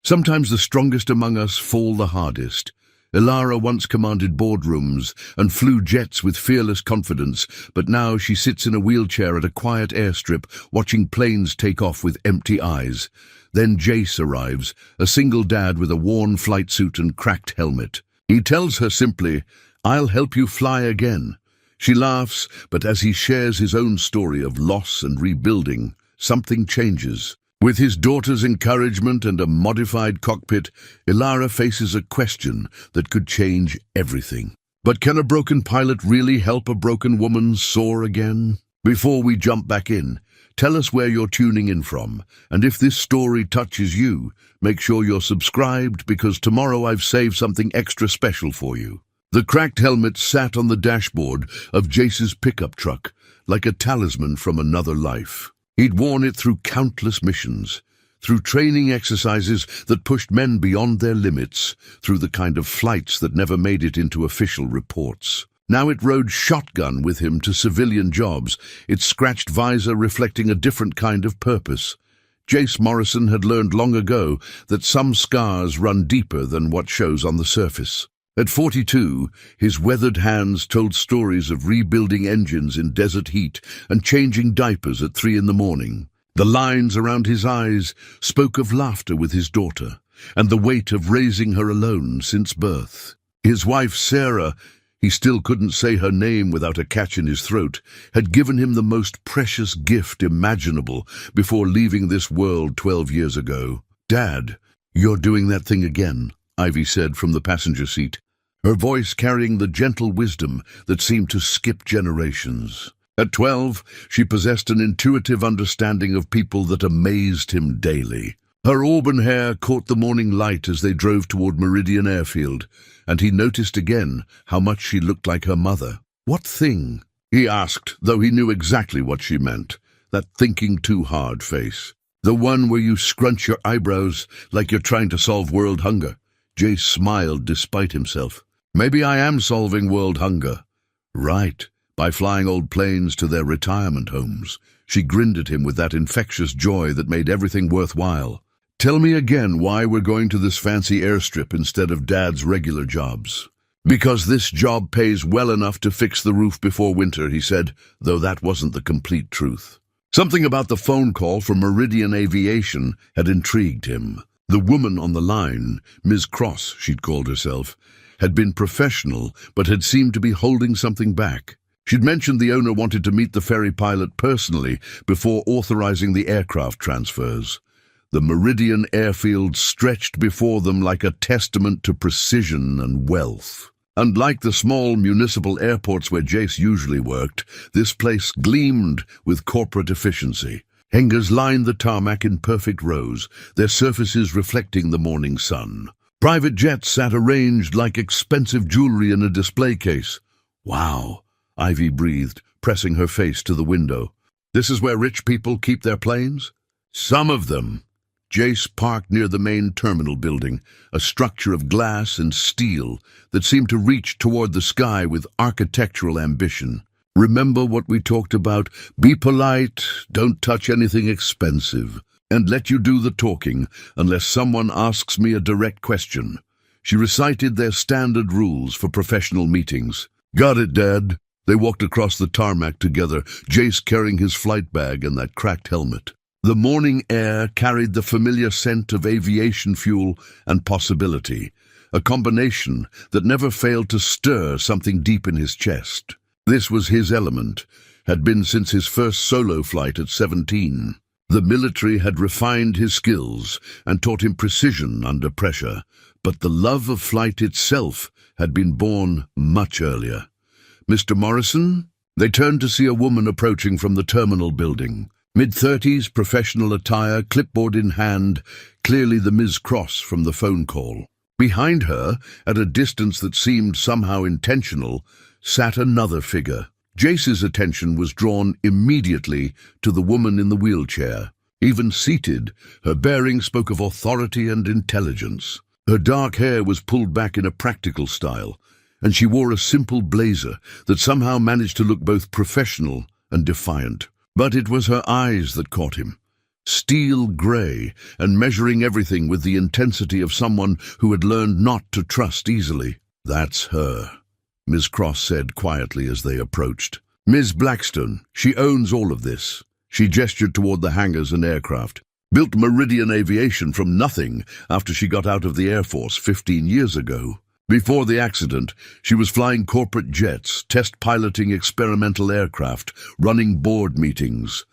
Sometimes the strongest among us fall the hardest. Ilara once commanded boardrooms and flew jets with fearless confidence, but now she sits in a wheelchair at a quiet airstrip, watching planes take off with empty eyes. Then Jace arrives, a single dad with a worn flight suit and cracked helmet. He tells her simply, "I'll help you fly again." She laughs, but as he shares his own story of loss and rebuilding, something changes. With his daughter's encouragement and a modified cockpit, Ilara faces a question that could change everything. But can a broken pilot really help a broken woman soar again? Before we jump back in, tell us where you're tuning in from, and if this story touches you, make sure you're subscribed because tomorrow I've saved something extra special for you. The cracked helmet sat on the dashboard of Jace's pickup truck, like a talisman from another life. He'd worn it through countless missions, through training exercises that pushed men beyond their limits, through the kind of flights that never made it into official reports. Now it rode shotgun with him to civilian jobs, its scratched visor reflecting a different kind of purpose. Jace Morrison had learned long ago that some scars run deeper than what shows on the surface. At 42, his weathered hands told stories of rebuilding engines in desert heat and changing diapers at 3 in the morning. The lines around his eyes spoke of laughter with his daughter and the weight of raising her alone since birth. His wife, Sarah, he still couldn't say her name without a catch in his throat, had given him the most precious gift imaginable before leaving this world 12 years ago. "Dad, you're doing that thing again," Ivy said from the passenger seat, her voice carrying the gentle wisdom that seemed to skip generations. At 12, she possessed an intuitive understanding of people that amazed him daily. Her auburn hair caught the morning light as they drove toward Meridian Airfield, and he noticed again how much she looked like her mother. "What thing?" he asked, though he knew exactly what she meant, that thinking too hard face. "The one where you scrunch your eyebrows like you're trying to solve world hunger." Jace smiled despite himself. "Maybe I am solving world hunger." "Right, by flying old planes to their retirement homes." She grinned at him with that infectious joy that made everything worthwhile. "Tell me again why we're going to this fancy airstrip instead of Dad's regular jobs." "Because this job pays well enough to fix the roof before winter," he said, though that wasn't the complete truth. Something about the phone call from Meridian Aviation had intrigued him. The woman on the line, Ms. Cross, she'd called herself, had been professional but had seemed to be holding something back. She'd mentioned the owner wanted to meet the ferry pilot personally before authorizing the aircraft transfers. The Meridian airfield stretched before them like a testament to precision and wealth. Unlike the small municipal airports where Jace usually worked, this place gleamed with corporate efficiency. Hangars lined the tarmac in perfect rows, their surfaces reflecting the morning sun. Private jets sat arranged like expensive jewelry in a display case. "Wow," Ivy breathed, pressing her face to the window. "This is where rich people keep their planes?" "Some of them." Jace parked near the main terminal building, a structure of glass and steel that seemed to reach toward the sky with architectural ambition. "Remember what we talked about? Be polite, don't touch anything expensive, and let you do the talking unless someone asks me a direct question." She recited their standard rules for professional meetings. "Got it, Dad." They walked across the tarmac together, Jace carrying his flight bag and that cracked helmet. The morning air carried the familiar scent of aviation fuel and possibility, a combination that never failed to stir something deep in his chest. This was his element, had been since his first solo flight at 17. The military had refined his skills and taught him precision under pressure, but the love of flight itself had been born much earlier. "Mr. Morrison?" They turned to see a woman approaching from the terminal building. Mid-30s, professional attire, clipboard in hand, clearly the Ms. Cross from the phone call. Behind her, at a distance that seemed somehow intentional, sat another figure. Jace's attention was drawn immediately to the woman in the wheelchair. Even seated, her bearing spoke of authority and intelligence. Her dark hair was pulled back in a practical style, and she wore a simple blazer that somehow managed to look both professional and defiant. But it was her eyes that caught him. steel grey, and measuring everything with the intensity of someone who had learned not to trust easily. "That's her," Ms. Cross said quietly as they approached. "Ms. Blackstone, she owns all of this." She gestured toward the hangars and aircraft. "Built Meridian Aviation from nothing after she got out of the Air Force 15 years ago. Before the accident, she was flying corporate jets, test piloting experimental aircraft, running board meetings."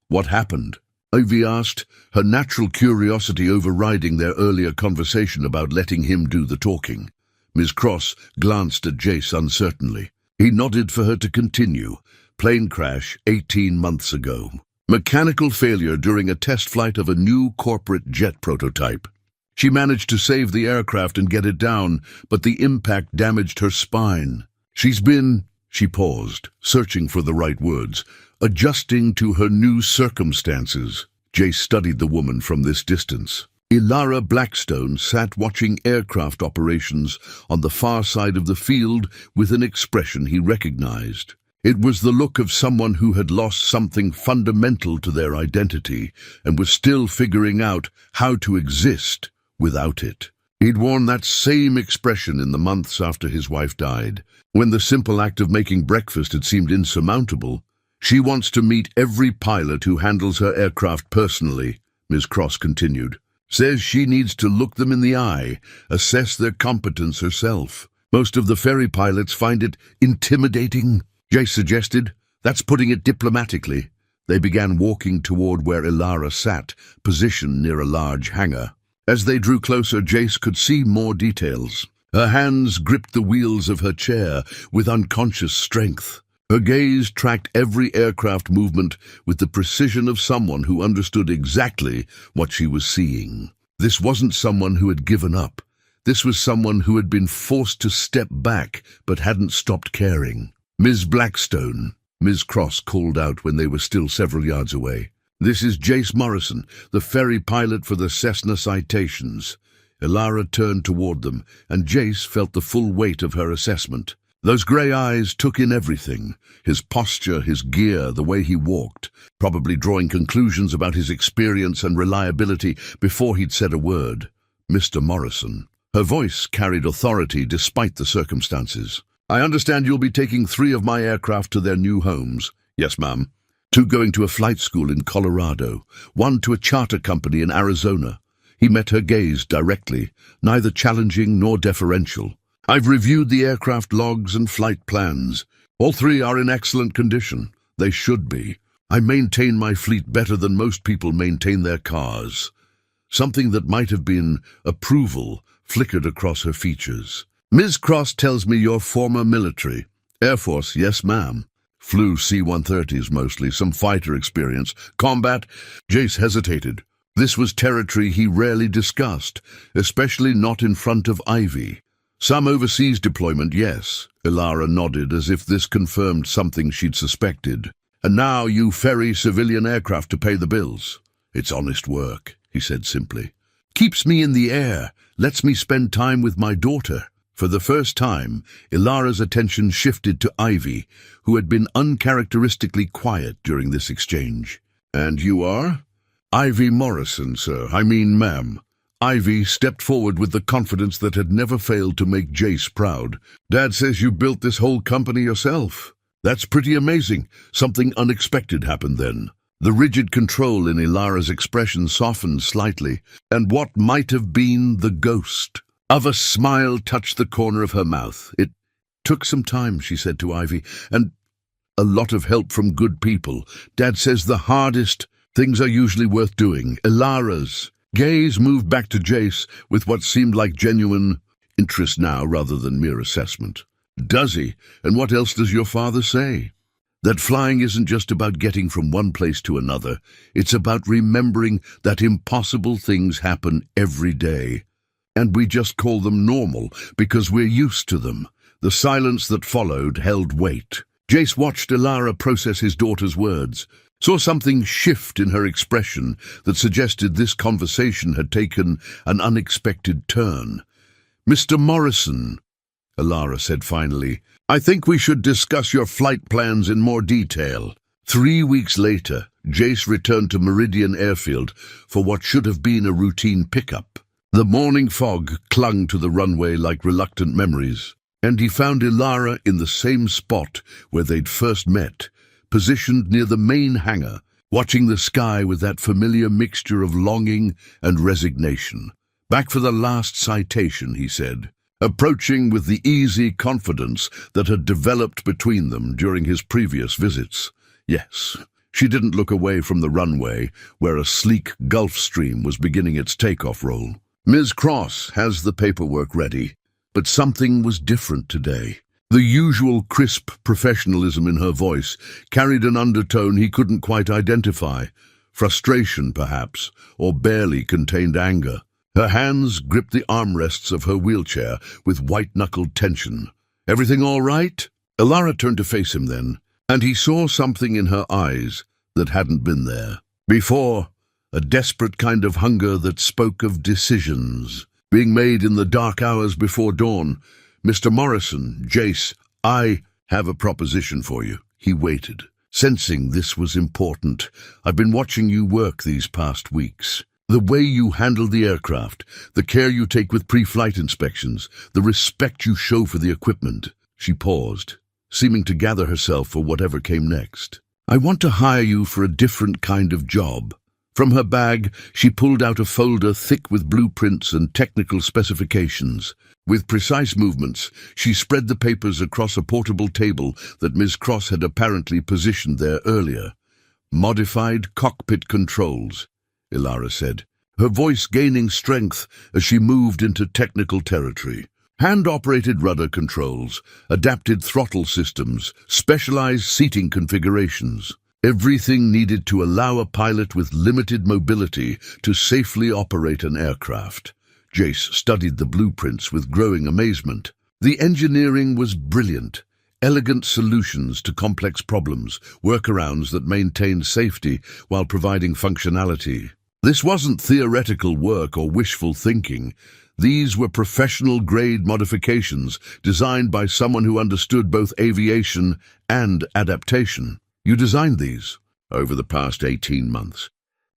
"What happened?" Ivy asked, her natural curiosity overriding their earlier conversation about letting him do the talking. Ms. Cross glanced at Jace uncertainly. He nodded for her to continue. "Plane crash 18 months ago. Mechanical failure during a test flight of a new corporate jet prototype. She managed to save the aircraft and get it down, but the impact damaged her spine. She's been," she paused, searching for the right words, "adjusting to her new circumstances." Jace studied the woman from this distance. Ilara Blackstone sat watching aircraft operations on the far side of the field with an expression he recognized. It was the look of someone who had lost something fundamental to their identity and was still figuring out how to exist without it. He'd worn that same expression in the months after his wife died, when the simple act of making breakfast had seemed insurmountable. "She wants to meet every pilot who handles her aircraft personally," Ms. Cross continued. "Says she needs to look them in the eye, assess their competence herself. Most of the ferry pilots find it intimidating," Jace suggested. "That's putting it diplomatically." They began walking toward where Ilara sat, positioned near a large hangar. As they drew closer, Jace could see more details. Her hands gripped the wheels of her chair with unconscious strength. Her gaze tracked every aircraft movement with the precision of someone who understood exactly what she was seeing. This wasn't someone who had given up. This was someone who had been forced to step back but hadn't stopped caring. "Ms. Blackstone," Ms. Cross called out when they were still several yards away. "This is Jace Morrison, the ferry pilot for the Cessna Citations." Ilara turned toward them, and Jace felt the full weight of her assessment. Those grey eyes took in everything, his posture, his gear, the way he walked, probably drawing conclusions about his experience and reliability before he'd said a word. "Mr. Morrison." Her voice carried authority despite the circumstances. "I understand you'll be taking 3 of my aircraft to their new homes." "Yes, ma'am. 2 going to a flight school in Colorado, 1 to a charter company in Arizona." He met her gaze directly, neither challenging nor deferential. "I've reviewed the aircraft logs and flight plans. All 3 are in excellent condition. They should be. I maintain my fleet better than most people maintain their cars." Something that might have been approval flickered across her features. "Ms. Cross tells me you're former military." "Air Force, yes, ma'am. Flew C-130s mostly, some fighter experience. Combat?" Jace hesitated. This was territory he rarely discussed, especially not in front of Ivy. "Some overseas deployment, yes." Ilara nodded as if this confirmed something she'd suspected. "And now you ferry civilian aircraft to pay the bills." "It's honest work," he said simply. "Keeps me in the air, lets me spend time with my daughter." For the first time, Ilara's attention shifted to Ivy, who had been uncharacteristically quiet during this exchange. "And you are?" "Ivy Morrison, sir. I mean, ma'am." Ivy stepped forward with the confidence that had never failed to make Jace proud. "Dad says you built this whole company yourself." "That's pretty amazing." Something unexpected happened then. The rigid control in Ilara's expression softened slightly, and what might have been the ghost of a smile touched the corner of her mouth. "It took some time," she said to Ivy, "and a lot of help from good people. Dad says the hardest things are usually worth doing." Ilara's gaze moved back to Jace with what seemed like genuine interest now rather than mere assessment. "Does he? And what else does your father say?" "That flying isn't just about getting from one place to another. It's about remembering that impossible things happen every day. And we just call them normal because we're used to them." The silence that followed held weight. Jace watched Ilara process his daughter's words, saw something shift in her expression that suggested this conversation had taken an unexpected turn. "Mr. Morrison," Ilara said finally, "I think we should discuss your flight plans in more detail." 3 weeks later, Jace returned to Meridian Airfield for what should have been a routine pickup. The morning fog clung to the runway like reluctant memories, and he found Ilara in the same spot where they'd first met, positioned near the main hangar, watching the sky with that familiar mixture of longing and resignation. "Back for the last citation," he said, approaching with the easy confidence that had developed between them during his previous visits. Yes. She didn't look away from the runway, where a sleek Gulf Stream was beginning its takeoff roll. "Ms. Cross has the paperwork ready, but something was different today." The usual crisp professionalism in her voice carried an undertone he couldn't quite identify. Frustration, perhaps, or barely contained anger. Her hands gripped the armrests of her wheelchair with white-knuckled tension. "Everything all right?" Ilara turned to face him then, and he saw something in her eyes that hadn't been there before, a desperate kind of hunger that spoke of decisions being made in the dark hours before dawn. "Mr. Morrison, Jace, I have a proposition for you." He waited, sensing this was important. "I've been watching you work these past weeks. The way you handle the aircraft, the care you take with pre-flight inspections, the respect you show for the equipment." She paused, seeming to gather herself for whatever came next. "I want to hire you for a different kind of job." From her bag, she pulled out a folder thick with blueprints and technical specifications. With precise movements, she spread the papers across a portable table that Ms. Cross had apparently positioned there earlier. "Modified cockpit controls," Ilara said, her voice gaining strength as she moved into technical territory. "Hand-operated rudder controls, adapted throttle systems, specialized seating configurations. Everything needed to allow a pilot with limited mobility to safely operate an aircraft." Jace studied the blueprints with growing amazement. The engineering was brilliant. Elegant solutions to complex problems, workarounds that maintained safety while providing functionality. This wasn't theoretical work or wishful thinking. These were professional-grade modifications designed by someone who understood both aviation and adaptation. "You designed these?" "Over the past 18 months.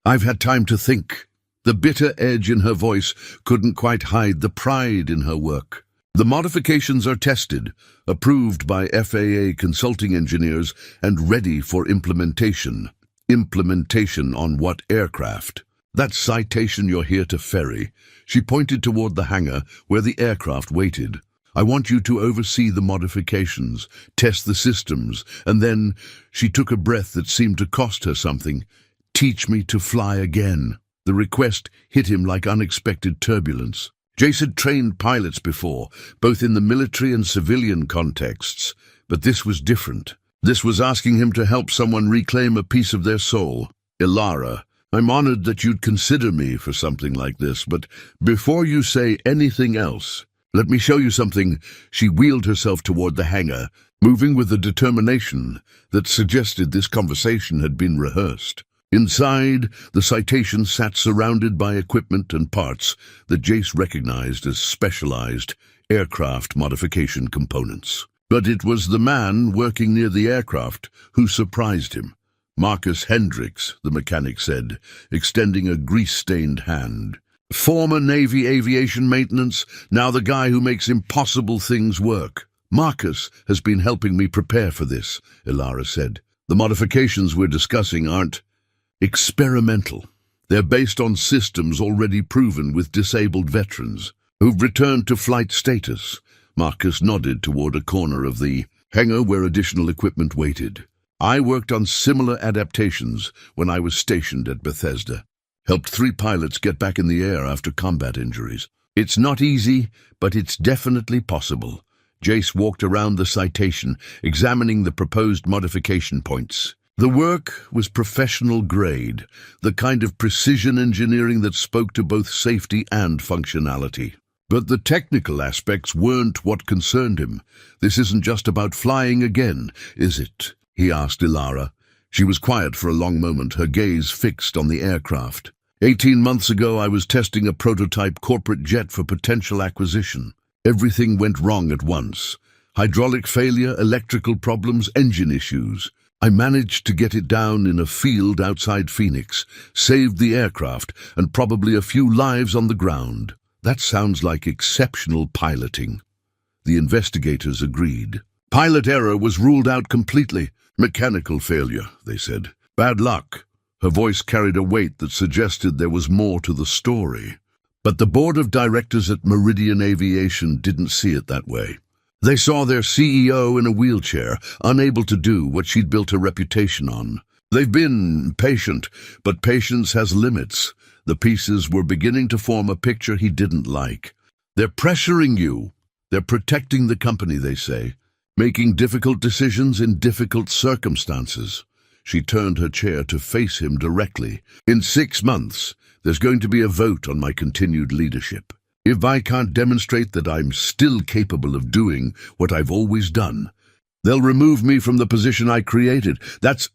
I've had time to think." The bitter edge in her voice couldn't quite hide the pride in her work. "The modifications are tested, approved by FAA consulting engineers, and ready for implementation." "Implementation on what aircraft?" "That citation you're here to ferry." She pointed toward the hangar where the aircraft waited. "I want you to oversee the modifications, test the systems, and then," she took a breath that seemed to cost her something, "teach me to fly again." The request hit him like unexpected turbulence. Jace had trained pilots before, both in the military and civilian contexts, but this was different. This was asking him to help someone reclaim a piece of their soul. "Ilara, I'm honored that you'd consider me for something like this, but before you say anything else, let me show you something." She wheeled herself toward the hangar, moving with a determination that suggested this conversation had been rehearsed. Inside, the citation sat surrounded by equipment and parts that Jace recognized as specialized aircraft modification components. But it was the man working near the aircraft who surprised him. "Marcus Hendricks," the mechanic said, extending a grease-stained hand. "Former Navy aviation maintenance, now the guy who makes impossible things work." "Marcus has been helping me prepare for this," Ilara said. "The modifications we're discussing aren't experimental. They're based on systems already proven with disabled veterans who've returned to flight status." Marcus nodded toward a corner of the hangar where additional equipment waited. "I worked on similar adaptations when I was stationed at Bethesda. Helped 3 pilots get back in the air after combat injuries. It's not easy, but it's definitely possible." Jace walked around the citation, examining the proposed modification points. The work was professional grade, the kind of precision engineering that spoke to both safety and functionality. But the technical aspects weren't what concerned him. "This isn't just about flying again, is it?" he asked Ilara. She was quiet for a long moment, her gaze fixed on the aircraft. 18 months ago, I was testing a prototype corporate jet for potential acquisition. Everything went wrong at once. Hydraulic failure, electrical problems, engine issues. I managed to get it down in a field outside Phoenix, saved the aircraft, and probably a few lives on the ground. That sounds like exceptional piloting. The investigators agreed. Pilot error was ruled out completely. Mechanical failure, they said. Bad luck. Her voice carried a weight that suggested there was more to the story. But the board of directors at Meridian Aviation didn't see it that way. They saw their CEO in a wheelchair, unable to do what she'd built a reputation on. They've been patient, but patience has limits. The pieces were beginning to form a picture he didn't like. They're pressuring you. They're protecting the company, they say, making difficult decisions in difficult circumstances. She turned her chair to face him directly. In 6 months, there's going to be a vote on my continued leadership. If I can't demonstrate that I'm still capable of doing what I've always done, they'll remove me from the position I created. That's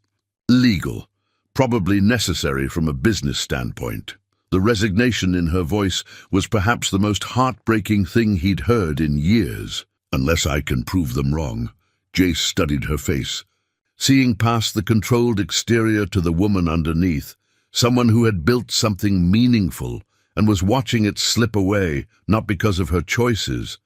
legal, probably necessary from a business standpoint. The resignation in her voice was perhaps the most heartbreaking thing he'd heard in years. Unless I can prove them wrong. Jace studied her face, seeing past the controlled exterior to the woman underneath, someone who had built something meaningful and was watching it slip away, not because of her choices,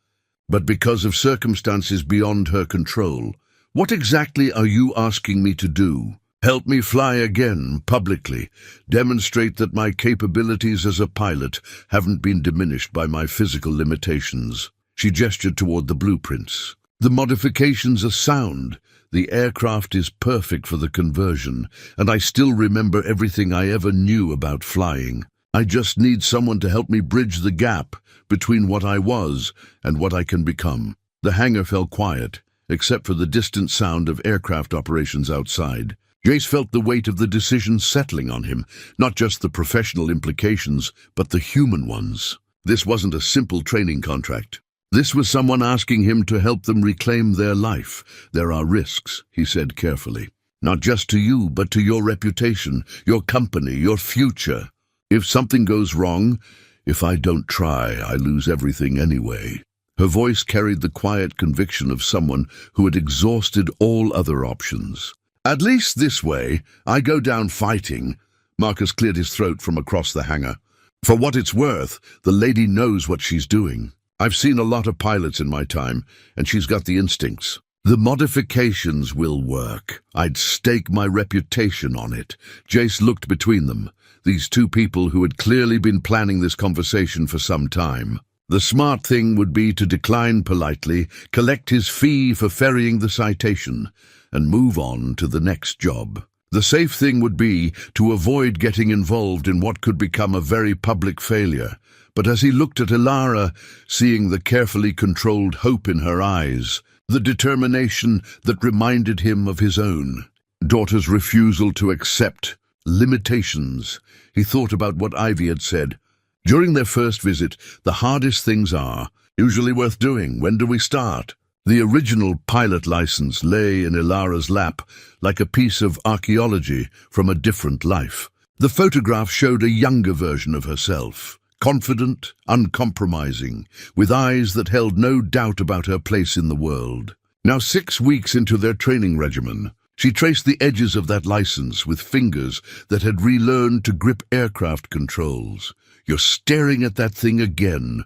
but because of circumstances beyond her control. What exactly are you asking me to do? Help me fly again, publicly, demonstrate that my capabilities as a pilot haven't been diminished by my physical limitations. She gestured toward the blueprints. The modifications are sound. The aircraft is perfect for the conversion, and I still remember everything I ever knew about flying. I just need someone to help me bridge the gap between what I was and what I can become. The hangar fell quiet, except for the distant sound of aircraft operations outside. Jace felt the weight of the decision settling on him, not just the professional implications, but the human ones. This wasn't a simple training contract. This was someone asking him to help them reclaim their life. There are risks, he said carefully. Not just to you, but to your reputation, your company, your future. If something goes wrong, if I don't try, I lose everything anyway. Her voice carried the quiet conviction of someone who had exhausted all other options. At least this way, I go down fighting. Marcus cleared his throat from across the hangar. For what it's worth, the lady knows what she's doing. I've seen a lot of pilots in my time, and she's got the instincts. The modifications will work. I'd stake my reputation on it. Jace looked between them, these two people who had clearly been planning this conversation for some time. The smart thing would be to decline politely, collect his fee for ferrying the citation, and move on to the next job. The safe thing would be to avoid getting involved in what could become a very public failure. But as he looked at Elara, seeing the carefully controlled hope in her eyes, the determination that reminded him of his own daughter's refusal to accept limitations, he thought about what Ivy had said. During their first visit, the hardest things are usually worth doing. When do we start? The original pilot license lay in Elara's lap like a piece of archaeology from a different life. The photograph showed a younger version of herself, confident, uncompromising, with eyes that held no doubt about her place in the world. Now 6 weeks into their training regimen, she traced the edges of that license with fingers that had relearned to grip aircraft controls. "You're staring at that thing again,"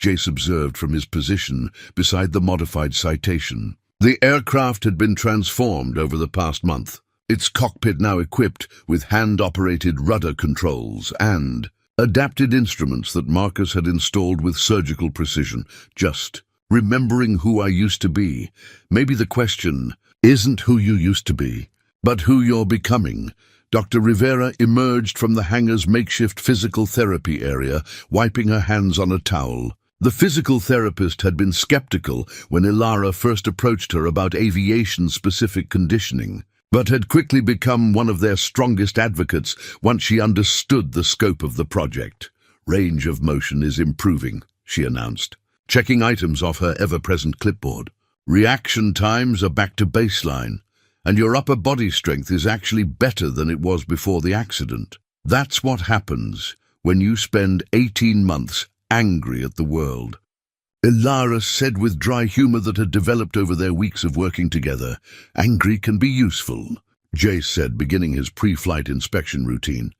Jace observed from his position beside the modified citation. The aircraft had been transformed over the past month, its cockpit now equipped with hand-operated rudder controls and adapted instruments that Marcus had installed with surgical precision. Just remembering who I used to be. Maybe the question isn't who you used to be, but who you're becoming. Dr. Rivera emerged from the hangar's makeshift physical therapy area, wiping her hands on a towel. The physical therapist had been skeptical when Elara first approached her about aviation-specific conditioning, but had quickly become one of their strongest advocates once she understood the scope of the project. "Range of motion is improving," she announced, checking items off her ever-present clipboard. "Reaction times are back to baseline, and your upper body strength is actually better than it was before the accident. That's what happens when you spend 18 months angry at the world." Elara said with dry humor that had developed over their weeks of working together. "Angry can be useful. Jace said, beginning his pre-flight inspection routine.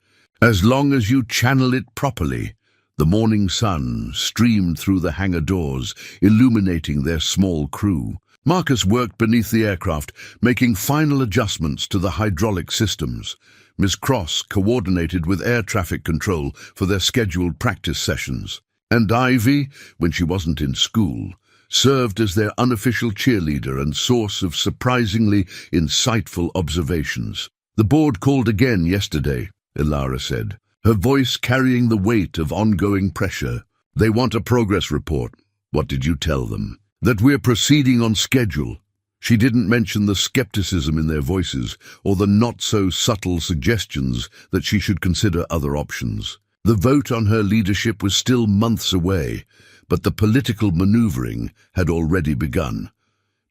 As long as you channel it properly. The morning sun streamed through the hangar doors, illuminating their small crew. Marcus worked beneath the aircraft, making final adjustments to the hydraulic systems. Miss Cross coordinated with air traffic control for their scheduled practice sessions. And Ivy, when she wasn't in school, served as their unofficial cheerleader and source of surprisingly insightful observations. The board called again yesterday, Ilara said, her voice carrying the weight of ongoing pressure. They want a progress report. What did you tell them? That we're proceeding on schedule. She didn't mention the skepticism in their voices or the not-so-subtle suggestions that she should consider other options. The vote on her leadership was still months away, but the political maneuvering had already begun.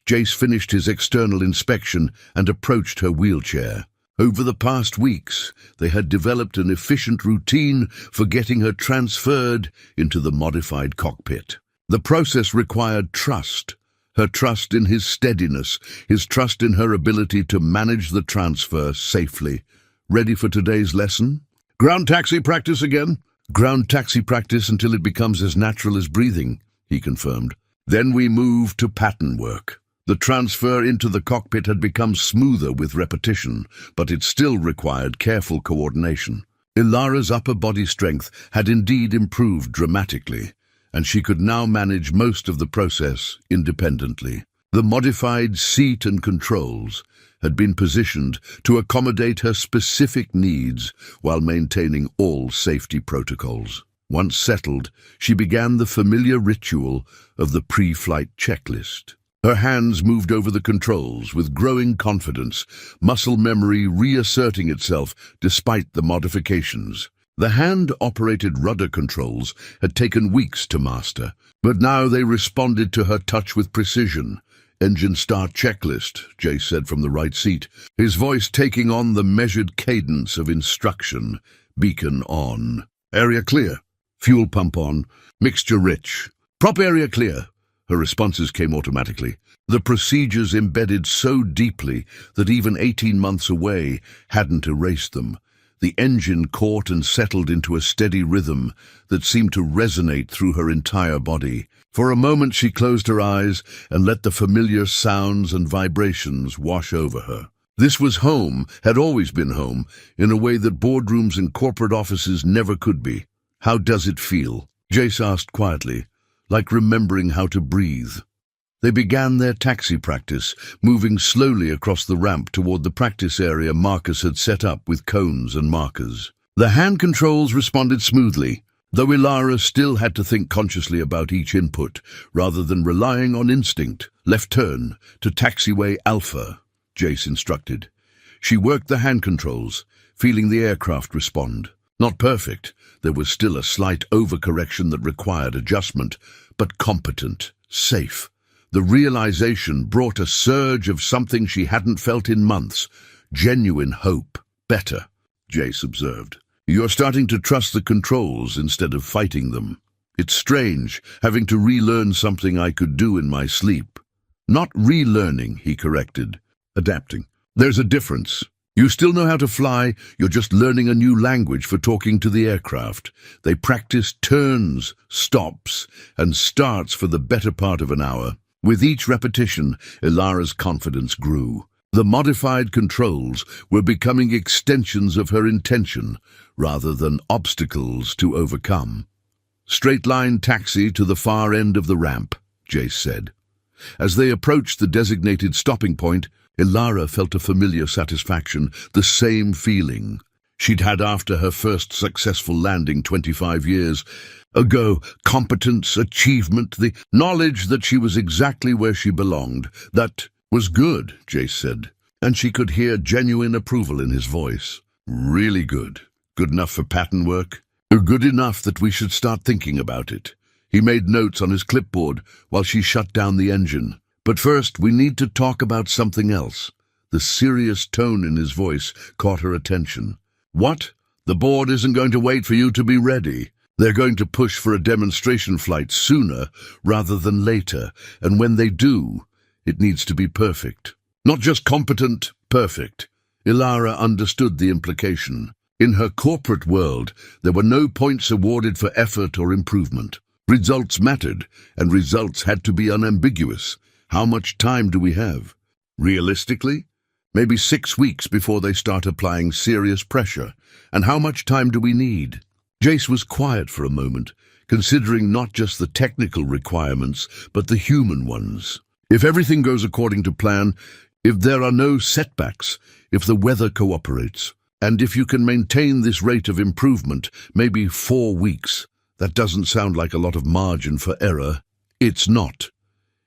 Jace finished his external inspection and approached her wheelchair. Over the past weeks, they had developed an efficient routine for getting her transferred into the modified cockpit. The process required trust. Her trust in his steadiness, his trust in her ability to manage the transfer safely. Ready for today's lesson? Ground taxi practice again? Ground taxi practice until it becomes as natural as breathing, he confirmed. Then we moved to pattern work. The transfer into the cockpit had become smoother with repetition, but it still required careful coordination. Ilara's upper body strength had indeed improved dramatically, and she could now manage most of the process independently. The modified seat and controls had been positioned to accommodate her specific needs while maintaining all safety protocols. Once settled, she began the familiar ritual of the pre-flight checklist. Her hands moved over the controls with growing confidence, muscle memory reasserting itself despite the modifications. The hand-operated rudder controls had taken weeks to master, but now they responded to her touch with precision. Engine start checklist, Jay said from the right seat, his voice taking on the measured cadence of instruction. Beacon on. Area clear. Fuel pump on. Mixture rich. Prop area clear. Her responses came automatically. The procedures embedded so deeply that even 18 months away hadn't erased them. The engine caught and settled into a steady rhythm that seemed to resonate through her entire body. For a moment she closed her eyes and let the familiar sounds and vibrations wash over her. This was home, had always been home, in a way that boardrooms and corporate offices never could be. How does it feel? Jace asked quietly, like remembering how to breathe. They began their taxi practice, moving slowly across the ramp toward the practice area Marcus had set up with cones and markers. The hand controls responded smoothly, though Ilara still had to think consciously about each input, rather than relying on instinct. Left turn to taxiway Alpha, Jace instructed. She worked the hand controls, feeling the aircraft respond. Not perfect, there was still a slight overcorrection that required adjustment, but competent, safe. The realization brought a surge of something she hadn't felt in months. Genuine hope. Better, Jace observed. You're starting to trust the controls instead of fighting them. It's strange, having to relearn something I could do in my sleep. Not relearning, he corrected. Adapting. There's a difference. You still know how to fly, you're just learning a new language for talking to the aircraft. They practice turns, stops, and starts for the better part of an hour. With each repetition, Ilara's confidence grew. The modified controls were becoming extensions of her intention, rather than obstacles to overcome. Straight-line taxi to the far end of the ramp, Jace said. As they approached the designated stopping point, Ilara felt a familiar satisfaction, the same feeling she'd had after her first successful landing 25 years ago. Competence, achievement, the knowledge that she was exactly where she belonged. That was good, Jace said, and she could hear genuine approval in his voice. Really good. Good enough for pattern work? Good enough that we should start thinking about it. He made notes on his clipboard while she shut down the engine. But first, we need to talk about something else. The serious tone in his voice caught her attention. What? The board isn't going to wait for you to be ready. They're going to push for a demonstration flight sooner rather than later, and when they do, it needs to be perfect. Not just competent, perfect. Ilara understood the implication. In her corporate world, there were no points awarded for effort or improvement. Results mattered, and results had to be unambiguous. How much time do we have? Realistically, maybe 6 weeks before they start applying serious pressure. And how much time do we need? Jace was quiet for a moment, considering not just the technical requirements, but the human ones. If everything goes according to plan, if there are no setbacks, if the weather cooperates, and if you can maintain this rate of improvement, maybe 4 weeks. That doesn't sound like a lot of margin for error. It's not.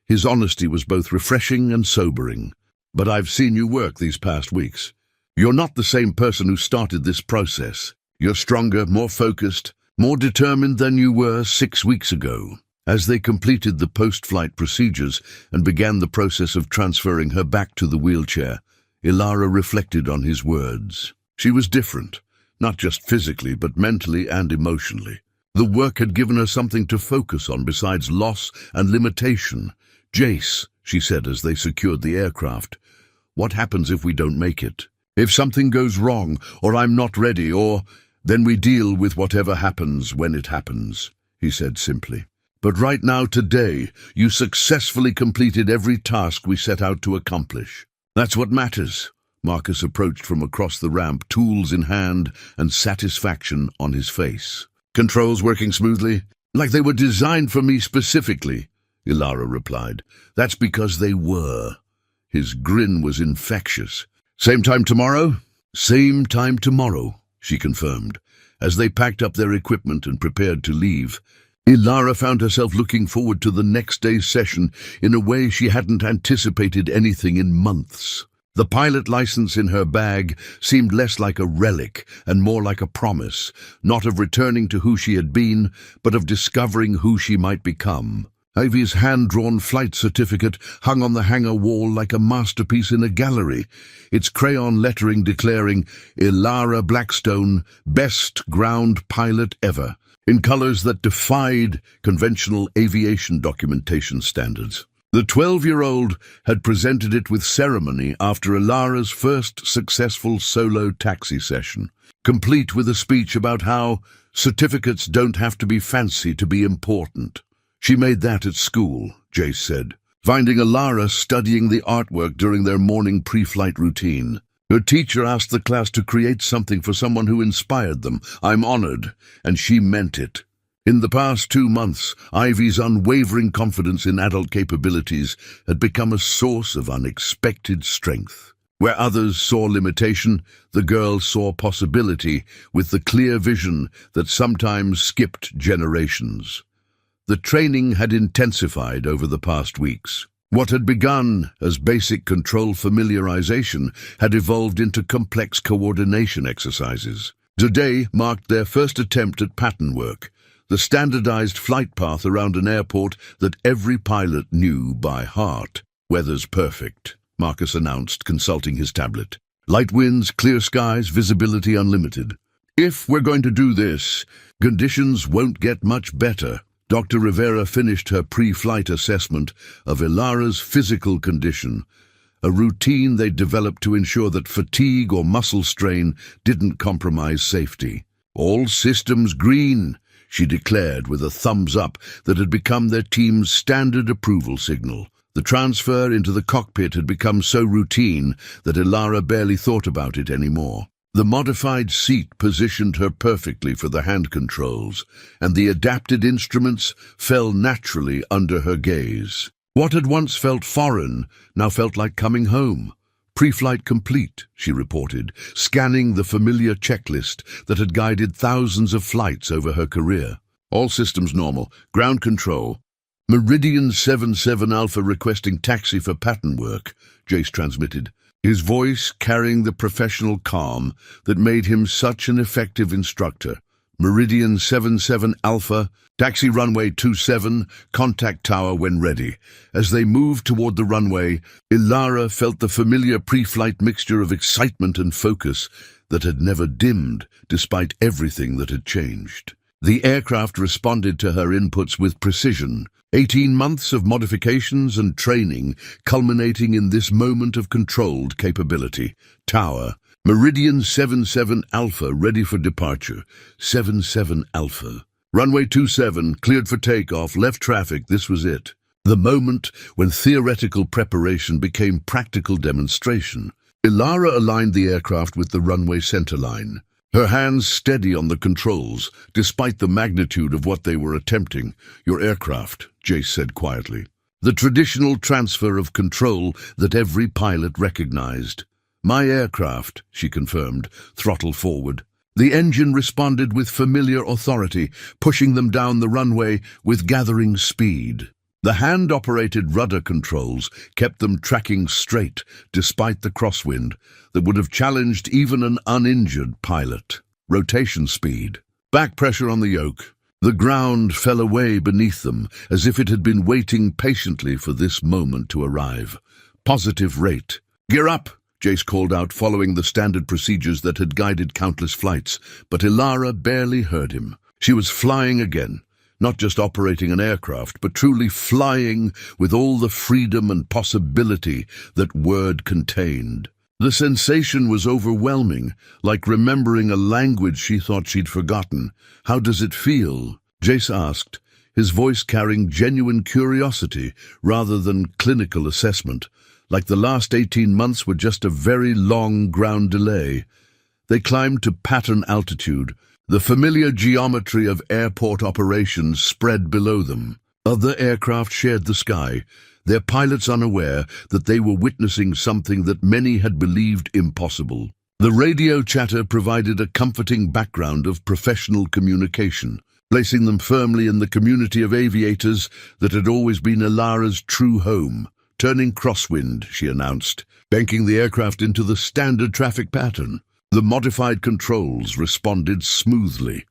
His honesty was both refreshing and sobering. But I've seen you work these past weeks. You're not the same person who started this process. You're stronger, more focused, more determined than you were 6 weeks ago. As they completed the post-flight procedures and began the process of transferring her back to the wheelchair, Ilara reflected on his words. She was different, not just physically, but mentally and emotionally. The work had given her something to focus on besides loss and limitation. Jace, she said as they secured the aircraft, what happens if we don't make it? If something goes wrong, or I'm not ready, or then we deal with whatever happens when it happens, he said simply. But right now, today, you successfully completed every task we set out to accomplish. That's what matters. Marcus approached from across the ramp, tools in hand and satisfaction on his face. Controls working smoothly? Like they were designed for me specifically, Ilara replied. That's because they were. His grin was infectious. Same time tomorrow? Same time tomorrow, she confirmed. As they packed up their equipment and prepared to leave, Ilara found herself looking forward to the next day's session in a way she hadn't anticipated anything in months. The pilot license in her bag seemed less like a relic and more like a promise, not of returning to who she had been, but of discovering who she might become. Ivy's hand-drawn flight certificate hung on the hangar wall like a masterpiece in a gallery, its crayon lettering declaring Ilara Blackstone, best ground pilot ever, in colors that defied conventional aviation documentation standards. The 12-year-old had presented it with ceremony after Ilara's first successful solo taxi session, complete with a speech about how certificates don't have to be fancy to be important. She made that at school, Jace said, finding Ilara studying the artwork during their morning pre-flight routine. Her teacher asked the class to create something for someone who inspired them. I'm honored, and she meant it. In the past 2 months, Ivy's unwavering confidence in adult capabilities had become a source of unexpected strength. Where others saw limitation, the girl saw possibility with the clear vision that sometimes skipped generations. The training had intensified over the past weeks. What had begun as basic control familiarization had evolved into complex coordination exercises. Today marked their first attempt at pattern work, the standardized flight path around an airport that every pilot knew by heart. Weather's perfect, Marcus announced, consulting his tablet. Light winds, clear skies, visibility unlimited. If we're going to do this, conditions won't get much better. Dr. Rivera finished her pre-flight assessment of Ilara's physical condition, a routine they developed to ensure that fatigue or muscle strain didn't compromise safety. All systems green, she declared with a thumbs up that had become their team's standard approval signal. The transfer into the cockpit had become so routine that Ilara barely thought about it anymore. The modified seat positioned her perfectly for the hand controls, and the adapted instruments fell naturally under her gaze. What had once felt foreign now felt like coming home. Pre-flight complete, she reported, scanning the familiar checklist that had guided thousands of flights over her career. All systems normal. Ground control. Meridian 77 Alpha requesting taxi for pattern work, Jace transmitted, his voice carrying the professional calm that made him such an effective instructor. Meridian 77 Alpha, taxi runway 27, contact tower when ready. As they moved toward the runway, Ilara felt the familiar pre-flight mixture of excitement and focus that had never dimmed despite everything that had changed. The aircraft responded to her inputs with precision, 18 months of modifications and training culminating in this moment of controlled capability. Tower, Meridian 77 Alpha ready for departure. 77 Alpha. Runway 27 cleared for takeoff, left traffic, this was it. The moment when theoretical preparation became practical demonstration. Ilara aligned the aircraft with the runway centerline, her hands steady on the controls, despite the magnitude of what they were attempting. Your aircraft, Jace said quietly. The traditional transfer of control that every pilot recognized. My aircraft, she confirmed, throttle forward. The engine responded with familiar authority, pushing them down the runway with gathering speed. The hand-operated rudder controls kept them tracking straight, despite the crosswind that would have challenged even an uninjured pilot. Rotation speed. Back pressure on the yoke. The ground fell away beneath them, as if it had been waiting patiently for this moment to arrive. Positive rate. Gear up, Jace called out, following the standard procedures that had guided countless flights, but Ilara barely heard him. She was flying again, not just operating an aircraft, but truly flying with all the freedom and possibility that word contained. The sensation was overwhelming, like remembering a language she thought she'd forgotten. How does it feel? Jace asked, his voice carrying genuine curiosity rather than clinical assessment. Like the last 18 months were just a very long ground delay. They climbed to pattern altitude. The familiar geometry of airport operations spread below them. Other aircraft shared the sky, their pilots unaware that they were witnessing something that many had believed impossible. The radio chatter provided a comforting background of professional communication, placing them firmly in the community of aviators that had always been Ilara's true home. Turning crosswind, she announced, banking the aircraft into the standard traffic pattern. The modified controls responded smoothly,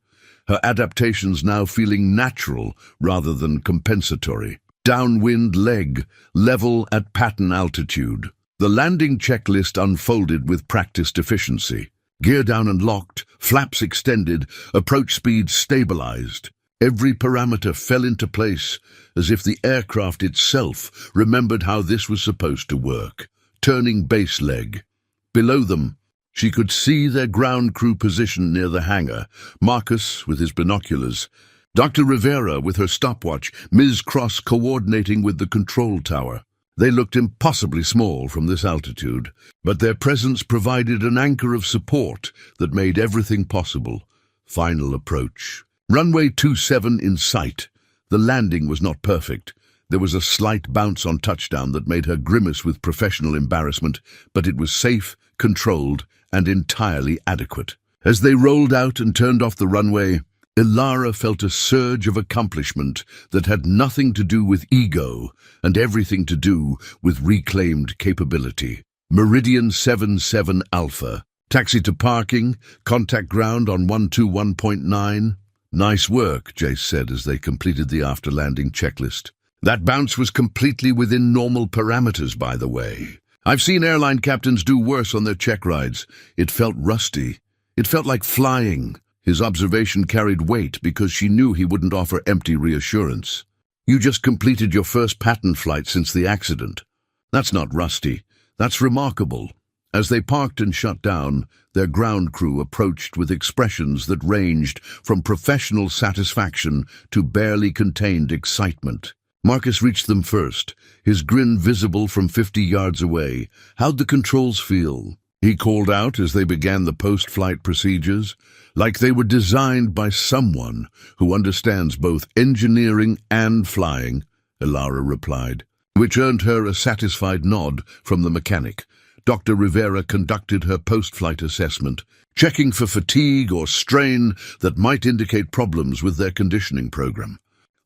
her adaptations now feeling natural rather than compensatory. Downwind leg, level at pattern altitude. The landing checklist unfolded with practiced efficiency. Gear down and locked, flaps extended, approach speed stabilized. Every parameter fell into place, as if the aircraft itself remembered how this was supposed to work. Turning base leg. Below them, she could see their ground crew positioned near the hangar, Marcus with his binoculars, Dr. Rivera with her stopwatch, Ms. Cross coordinating with the control tower. They looked impossibly small from this altitude, but their presence provided an anchor of support that made everything possible. Final approach. Runway 27 in sight. The landing was not perfect. There was a slight bounce on touchdown that made her grimace with professional embarrassment, but it was safe, controlled, and entirely adequate. As they rolled out and turned off the runway, Ilara felt a surge of accomplishment that had nothing to do with ego and everything to do with reclaimed capability. Meridian 77 Alpha. Taxi to parking, contact ground on 121.9. Nice work, Jace said as they completed the after-landing checklist. That bounce was completely within normal parameters, by the way. I've seen airline captains do worse on their check rides. It felt rusty. It felt like flying. His observation carried weight because she knew he wouldn't offer empty reassurance. You just completed your first pattern flight since the accident. That's not rusty. That's remarkable. As they parked and shut down, their ground crew approached with expressions that ranged from professional satisfaction to barely contained excitement. Marcus reached them first, his grin visible from 50 yards away. How'd the controls feel? He called out as they began the post-flight procedures, like they were designed by someone who understands both engineering and flying, Ilara replied, which earned her a satisfied nod from the mechanic. Dr. Rivera conducted her post-flight assessment, checking for fatigue or strain that might indicate problems with their conditioning program.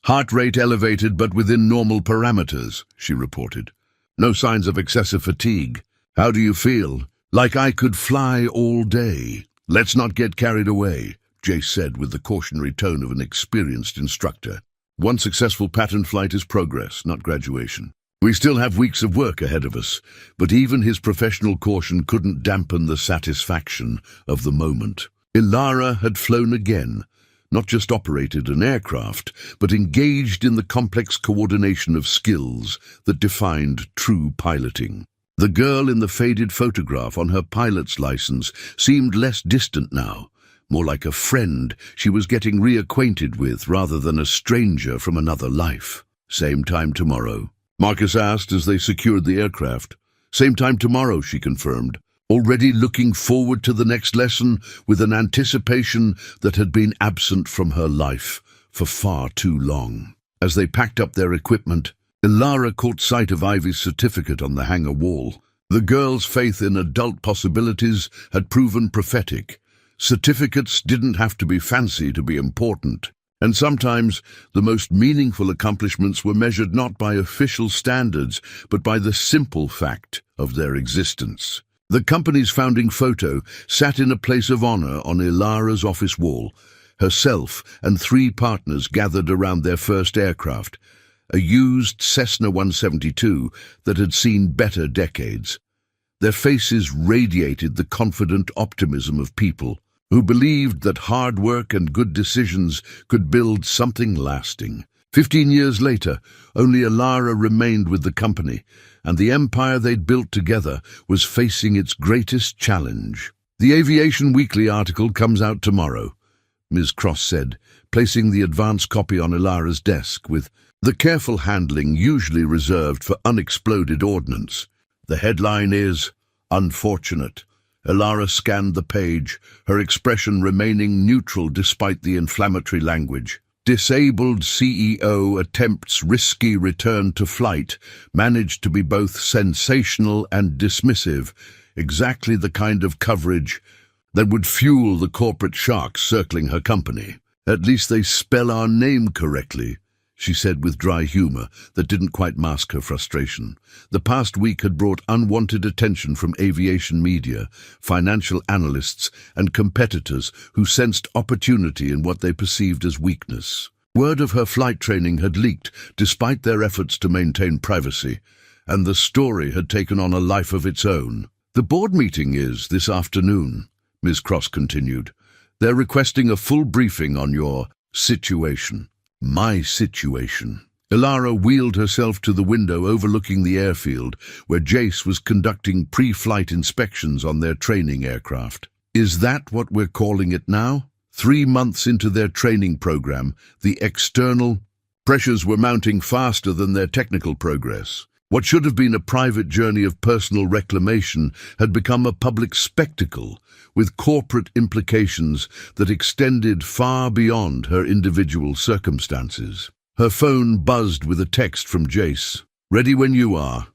Heart rate elevated but within normal parameters, she reported. No signs of excessive fatigue. How do you feel? Like I could fly all day. Let's not get carried away, Jace said with the cautionary tone of an experienced instructor. One successful pattern flight is progress, not graduation. We still have weeks of work ahead of us, but even his professional caution couldn't dampen the satisfaction of the moment. Ilara had flown again, not just operated an aircraft, but engaged in the complex coordination of skills that defined true piloting. The girl in the faded photograph on her pilot's license seemed less distant now, more like a friend she was getting reacquainted with rather than a stranger from another life. "Same time tomorrow?" Marcus asked as they secured the aircraft. "Same time tomorrow," she confirmed, already looking forward to the next lesson with an anticipation that had been absent from her life for far too long. As they packed up their equipment, Ilara caught sight of Ivy's certificate on the hangar wall. The girl's faith in adult possibilities had proven prophetic. Certificates didn't have to be fancy to be important, and sometimes the most meaningful accomplishments were measured not by official standards, but by the simple fact of their existence. The company's founding photo sat in a place of honor on Ilara's office wall. Herself and 3 partners gathered around their first aircraft, a used Cessna 172 that had seen better decades. Their faces radiated the confident optimism of people who believed that hard work and good decisions could build something lasting. 15 years later, only Ilara remained with the company, and the empire they'd built together was facing its greatest challenge. "The Aviation Weekly article comes out tomorrow," Ms. Cross said, placing the advance copy on Ilara's desk with the careful handling usually reserved for unexploded ordnance. "The headline is, 'Unfortunate.'" Ilara scanned the page, her expression remaining neutral despite the inflammatory language. "Disabled CEO attempts risky return to flight, managed to be both sensational and dismissive, exactly the kind of coverage that would fuel the corporate sharks circling her company. At least they spell our name correctly," she said with dry humor that didn't quite mask her frustration. The past week had brought unwanted attention from aviation media, financial analysts, and competitors who sensed opportunity in what they perceived as weakness. Word of her flight training had leaked despite their efforts to maintain privacy, and the story had taken on a life of its own. "The board meeting is this afternoon," Ms. Cross continued. "They're requesting a full briefing on your situation." "My situation." Ilara wheeled herself to the window overlooking the airfield, where Jace was conducting pre-flight inspections on their training aircraft. "Is that what we're calling it now?" 3 months into their training program, the external pressures were mounting faster than their technical progress. What should have been a private journey of personal reclamation had become a public spectacle, with corporate implications that extended far beyond her individual circumstances. Her phone buzzed with a text from Jace. "Ready when you are.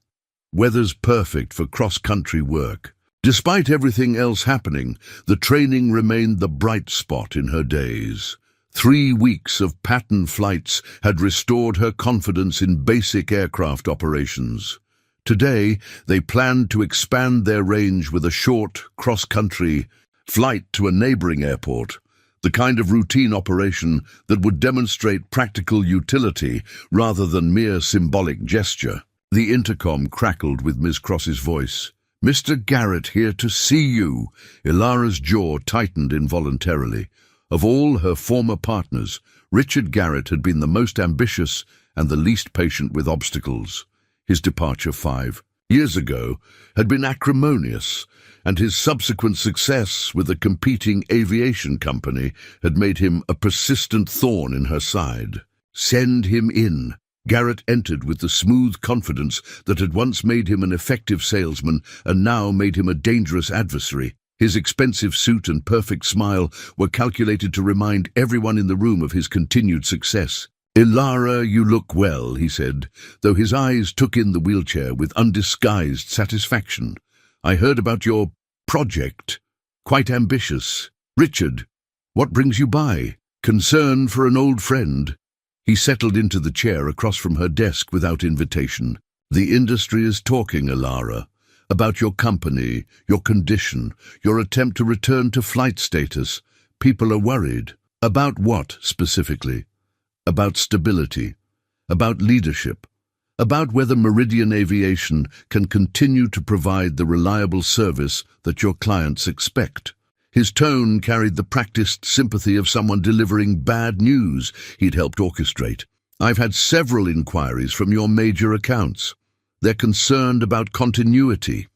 Weather's perfect for cross-country work." Despite everything else happening, the training remained the bright spot in her days. 3 weeks of pattern flights had restored her confidence in basic aircraft operations. Today, they planned to expand their range with a short, cross-country flight to a neighboring airport, the kind of routine operation that would demonstrate practical utility rather than mere symbolic gesture. The intercom crackled with Ms. Cross's voice. "Mr. Garrett here to see you." Ilara's jaw tightened involuntarily. Of all her former partners, Richard Garrett had been the most ambitious and the least patient with obstacles. His departure 5 years ago had been acrimonious, and his subsequent success with a competing aviation company had made him a persistent thorn in her side. "Send him in." Garrett entered with the smooth confidence that had once made him an effective salesman and now made him a dangerous adversary. His expensive suit and perfect smile were calculated to remind everyone in the room of his continued success. "Ilara, you look well," he said, though his eyes took in the wheelchair with undisguised satisfaction. "I heard about your project. Quite ambitious. Richard, what brings you by?" "Concern for an old friend." He settled into the chair across from her desk without invitation. "The industry is talking, Ilara, about your company, your condition, your attempt to return to flight status. People are worried." "About what, specifically?" "About stability, about leadership, about whether Meridian Aviation can continue to provide the reliable service that your clients expect." His tone carried the practiced sympathy of someone delivering bad news he'd helped orchestrate. "I've had several inquiries from your major accounts. They're concerned about continuity.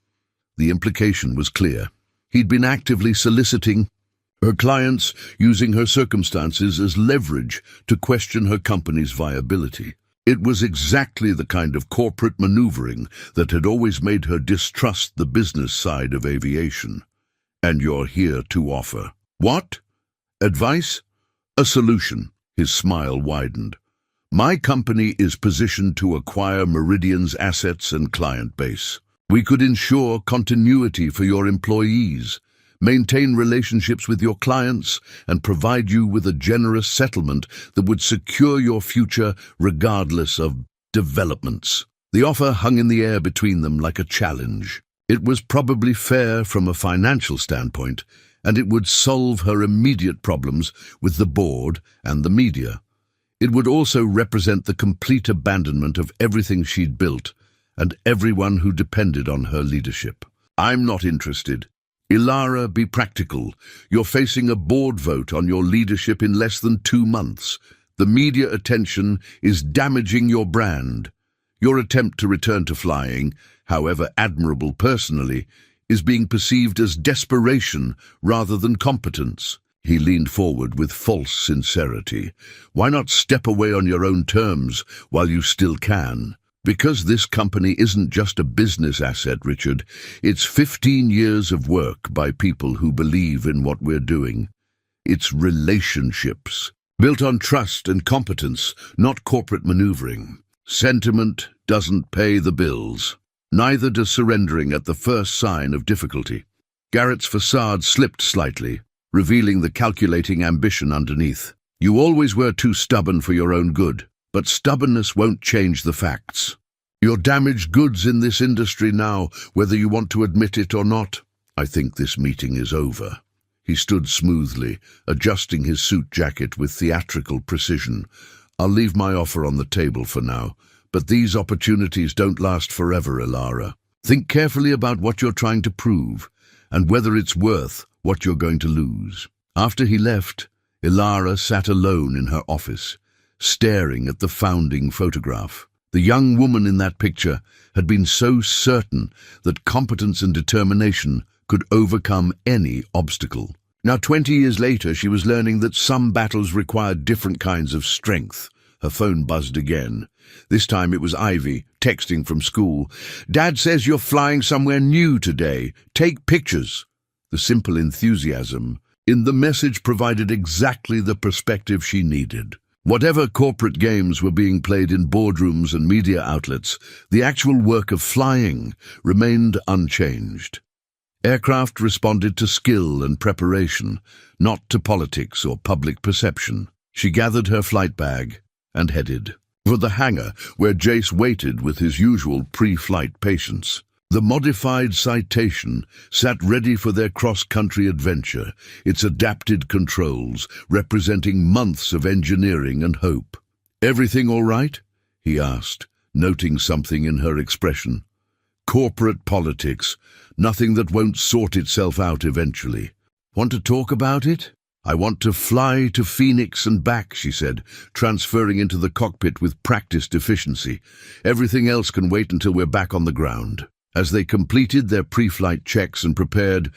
The implication was clear. He'd been actively soliciting her clients, using her circumstances as leverage to question her company's viability. It was exactly the kind of corporate maneuvering that had always made her distrust the business side of aviation. And you're here to offer. What? Advice? A solution. His smile widened. My company is positioned to acquire Meridian's assets and client base. We could ensure continuity for your employees, maintain relationships with your clients, and provide you with a generous settlement that would secure your future regardless of developments. The offer hung in the air between them like a challenge. It was probably fair from a financial standpoint, and it would solve her immediate problems with the board and the media. It would also represent the complete abandonment of everything she'd built and everyone who depended on her leadership. I'm not interested. Ilara, be practical. You're facing a board vote on your leadership in less than 2 months. The media attention is damaging your brand. Your attempt to return to flying, however admirable personally, is being perceived as desperation rather than competence. He leaned forward with false sincerity. Why not step away on your own terms while you still can? Because this company isn't just a business asset, Richard. It's 15 years of work by people who believe in what we're doing. It's relationships, built on trust and competence, not corporate maneuvering. Sentiment doesn't pay the bills. Neither does surrendering at the first sign of difficulty. Garrett's facade slipped slightly, revealing the calculating ambition underneath. You always were too stubborn for your own good, but stubbornness won't change the facts. You're damaged goods in this industry now, whether you want to admit it or not. I think this meeting is over. He stood smoothly, adjusting his suit jacket with theatrical precision. I'll leave my offer on the table for now, but these opportunities don't last forever, Ilara. Think carefully about what you're trying to prove, and whether it's worth what you're going to lose. After he left, Ilara sat alone in her office, staring at the founding photograph. The young woman in that picture had been so certain that competence and determination could overcome any obstacle. Now, 20 years later, she was learning that some battles required different kinds of strength. Her phone buzzed again. This time it was Ivy, texting from school. Dad says you're flying somewhere new today. Take pictures. The simple enthusiasm in the message provided exactly the perspective she needed. Whatever corporate games were being played in boardrooms and media outlets, the actual work of flying remained unchanged. Aircraft responded to skill and preparation, not to politics or public perception. She gathered her flight bag and headed for the hangar where Jace waited with his usual pre-flight patience. The modified Citation sat ready for their cross-country adventure, its adapted controls representing months of engineering and hope. Everything all right? He asked, noting something in her expression. Corporate politics, nothing that won't sort itself out eventually. Want to talk about it? I want to fly to Phoenix and back, she said, transferring into the cockpit with practiced efficiency. Everything else can wait until we're back on the ground. As they completed their pre-flight checks and prepared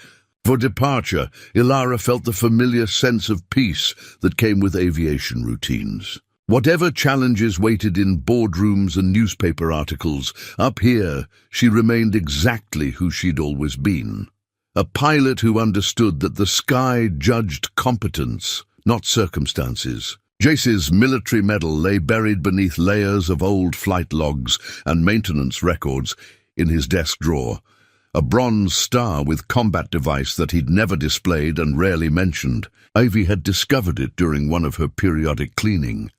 for departure, Ilara felt the familiar sense of peace that came with aviation routines. Whatever challenges waited in boardrooms and newspaper articles, up here she remained exactly who she'd always been. A pilot who understood that the sky judged competence, not circumstances. Jace's military medal lay buried beneath layers of old flight logs and maintenance records in his desk drawer, a bronze star with combat device that he'd never displayed and rarely mentioned. Ivy had discovered it during one of her periodic cleaning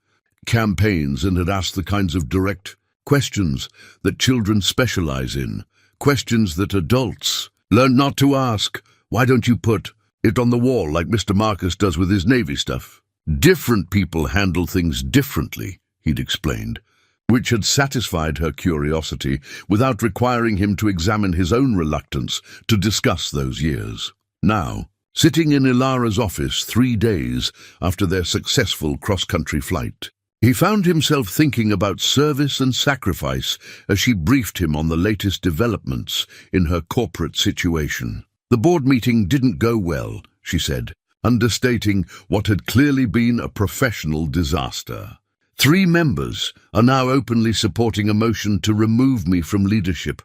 campaigns and had asked the kinds of direct questions that children specialize in, questions that adults learn not to ask. Why don't you put it on the wall like Mr. Marcus does with his Navy stuff? Different people handle things differently, he'd explained, which had satisfied her curiosity without requiring him to examine his own reluctance to discuss those years. Now, sitting in Ilara's office 3 days after their successful cross-country flight, He found himself thinking about service and sacrifice as she briefed him on the latest developments in her corporate situation. The board meeting didn't go well, she said, understating what had clearly been a professional disaster. 3 members are now openly supporting a motion to remove me from leadership.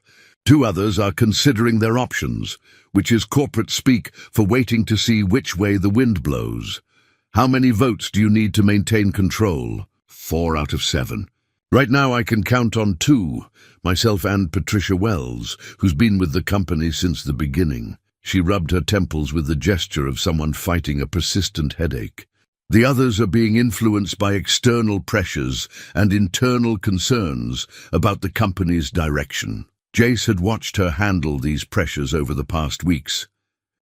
2 others are considering their options, which is corporate speak for waiting to see which way the wind blows. How many votes do you need to maintain control? 4 out of 7. Right now I can count on 2, myself and Patricia Wells, who's been with the company since the beginning. She rubbed her temples with the gesture of someone fighting a persistent headache. The others are being influenced by external pressures and internal concerns about the company's direction. Jace had watched her handle these pressures over the past weeks,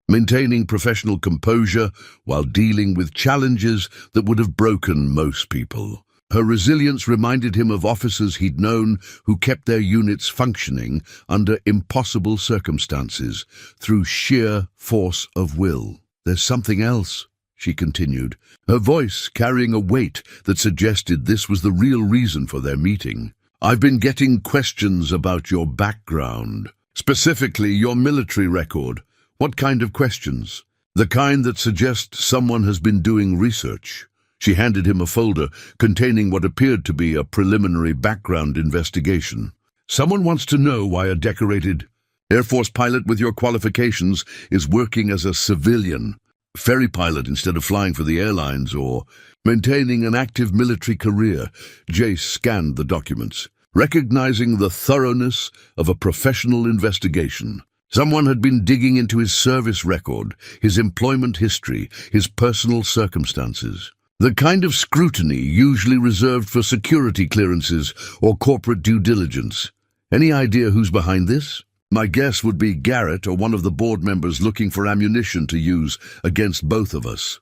maintaining professional composure while dealing with challenges that would have broken most people. Her resilience reminded him of officers he'd known who kept their units functioning under impossible circumstances through sheer force of will. "There's something else," she continued, her voice carrying a weight that suggested this was the real reason for their meeting. "I've been getting questions about your background, specifically your military record." "What kind of questions?" "The kind that suggest someone has been doing research." She handed him a folder containing what appeared to be a preliminary background investigation. "Someone wants to know why a decorated Air Force pilot with your qualifications is working as a civilian ferry pilot instead of flying for the airlines or maintaining an active military career." Jace scanned the documents, recognizing the thoroughness of a professional investigation. Someone had been digging into his service record, his employment history, his personal circumstances. The kind of scrutiny usually reserved for security clearances or corporate due diligence. "Any idea who's behind this?" "My guess would be Garrett or one of the board members looking for ammunition to use against both of us."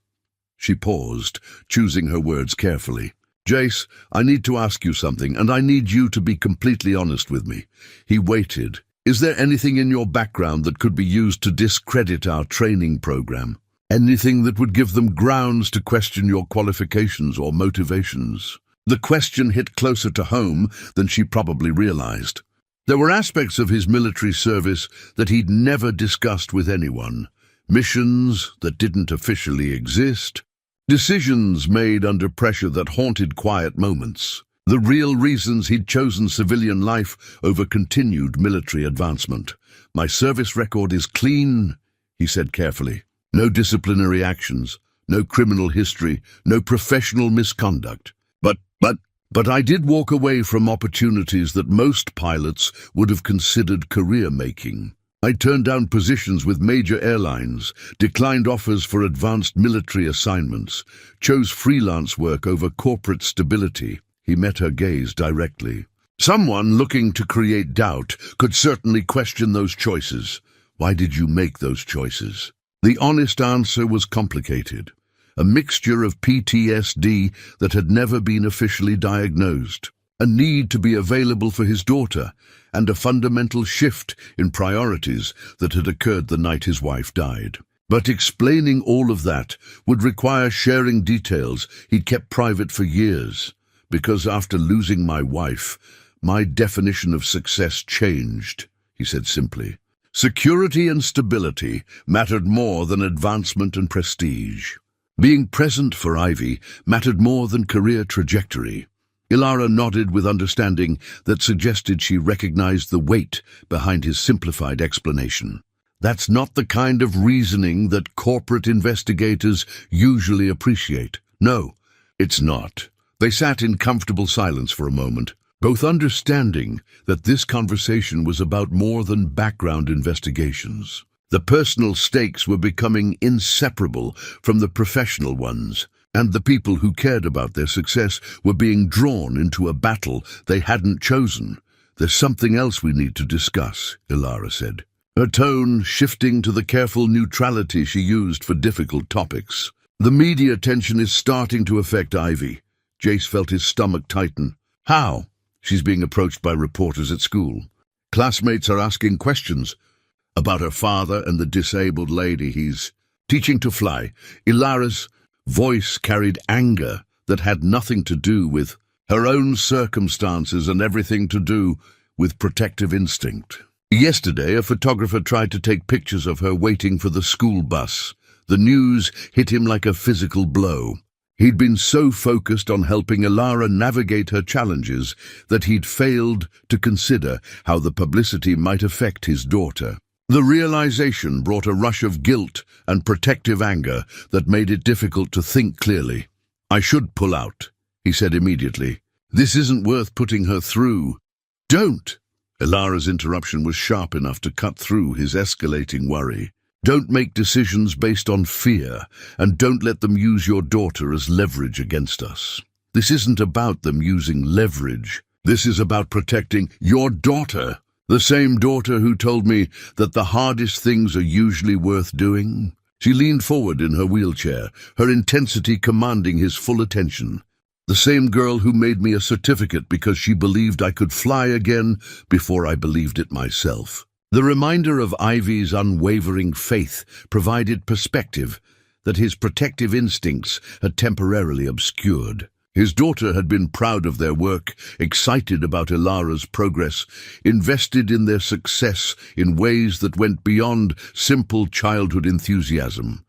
She paused, choosing her words carefully. "Jace, I need to ask you something, and I need you to be completely honest with me." He waited. "Is there anything in your background that could be used to discredit our training program? Anything that would give them grounds to question your qualifications or motivations?" The question hit closer to home than she probably realized. There were aspects of his military service that he'd never discussed with anyone. Missions that didn't officially exist. Decisions made under pressure that haunted quiet moments. The real reasons he'd chosen civilian life over continued military advancement. "My service record is clean," he said carefully. "No disciplinary actions, no criminal history, no professional misconduct. But I did walk away from opportunities that most pilots would have considered career-making. I turned down positions with major airlines, declined offers for advanced military assignments, chose freelance work over corporate stability." He met her gaze directly. "Someone looking to create doubt could certainly question those choices. Why did you make those choices?" The honest answer was complicated. A mixture of PTSD that had never been officially diagnosed, a need to be available for his daughter, and a fundamental shift in priorities that had occurred the night his wife died. But explaining all of that would require sharing details he'd kept private for years, because after losing my wife, my definition of success changed, he said simply. Security and stability mattered more than advancement and prestige. Being present for Ivy mattered more than career trajectory. Ilara nodded with understanding that suggested she recognized the weight behind his simplified explanation. That's not the kind of reasoning that corporate investigators usually appreciate. No, it's not. They sat in comfortable silence for a moment, both understanding that this conversation was about more than background investigations. The personal stakes were becoming inseparable from the professional ones, and the people who cared about their success were being drawn into a battle they hadn't chosen. "There's something else we need to discuss," Ilara said, her tone shifting to the careful neutrality she used for difficult topics. "The media attention is starting to affect Ivy." Jace felt his stomach tighten. "How?" "She's being approached by reporters at school. Classmates are asking questions about her father and the disabled lady he's teaching to fly." Ilara's voice carried anger that had nothing to do with her own circumstances and everything to do with protective instinct. Yesterday, a photographer tried to take pictures of her waiting for the school bus. The news hit him like a physical blow. He'd been so focused on helping Ilara navigate her challenges that he'd failed to consider how the publicity might affect his daughter. The realization brought a rush of guilt and protective anger that made it difficult to think clearly. "I should pull out," he said immediately. "This isn't worth putting her through." "Don't!" Ilara's interruption was sharp enough to cut through his escalating worry. "Don't make decisions based on fear, and don't let them use your daughter as leverage against us. This isn't about them using leverage. This is about protecting your daughter, the same daughter who told me that the hardest things are usually worth doing." She leaned forward in her wheelchair, her intensity commanding his full attention. "The same girl who made me a certificate because she believed I could fly again before I believed it myself." The reminder of Ivy's unwavering faith provided perspective that his protective instincts had temporarily obscured. His daughter had been proud of their work, excited about Ilara's progress, invested in their success in ways that went beyond simple childhood enthusiasm.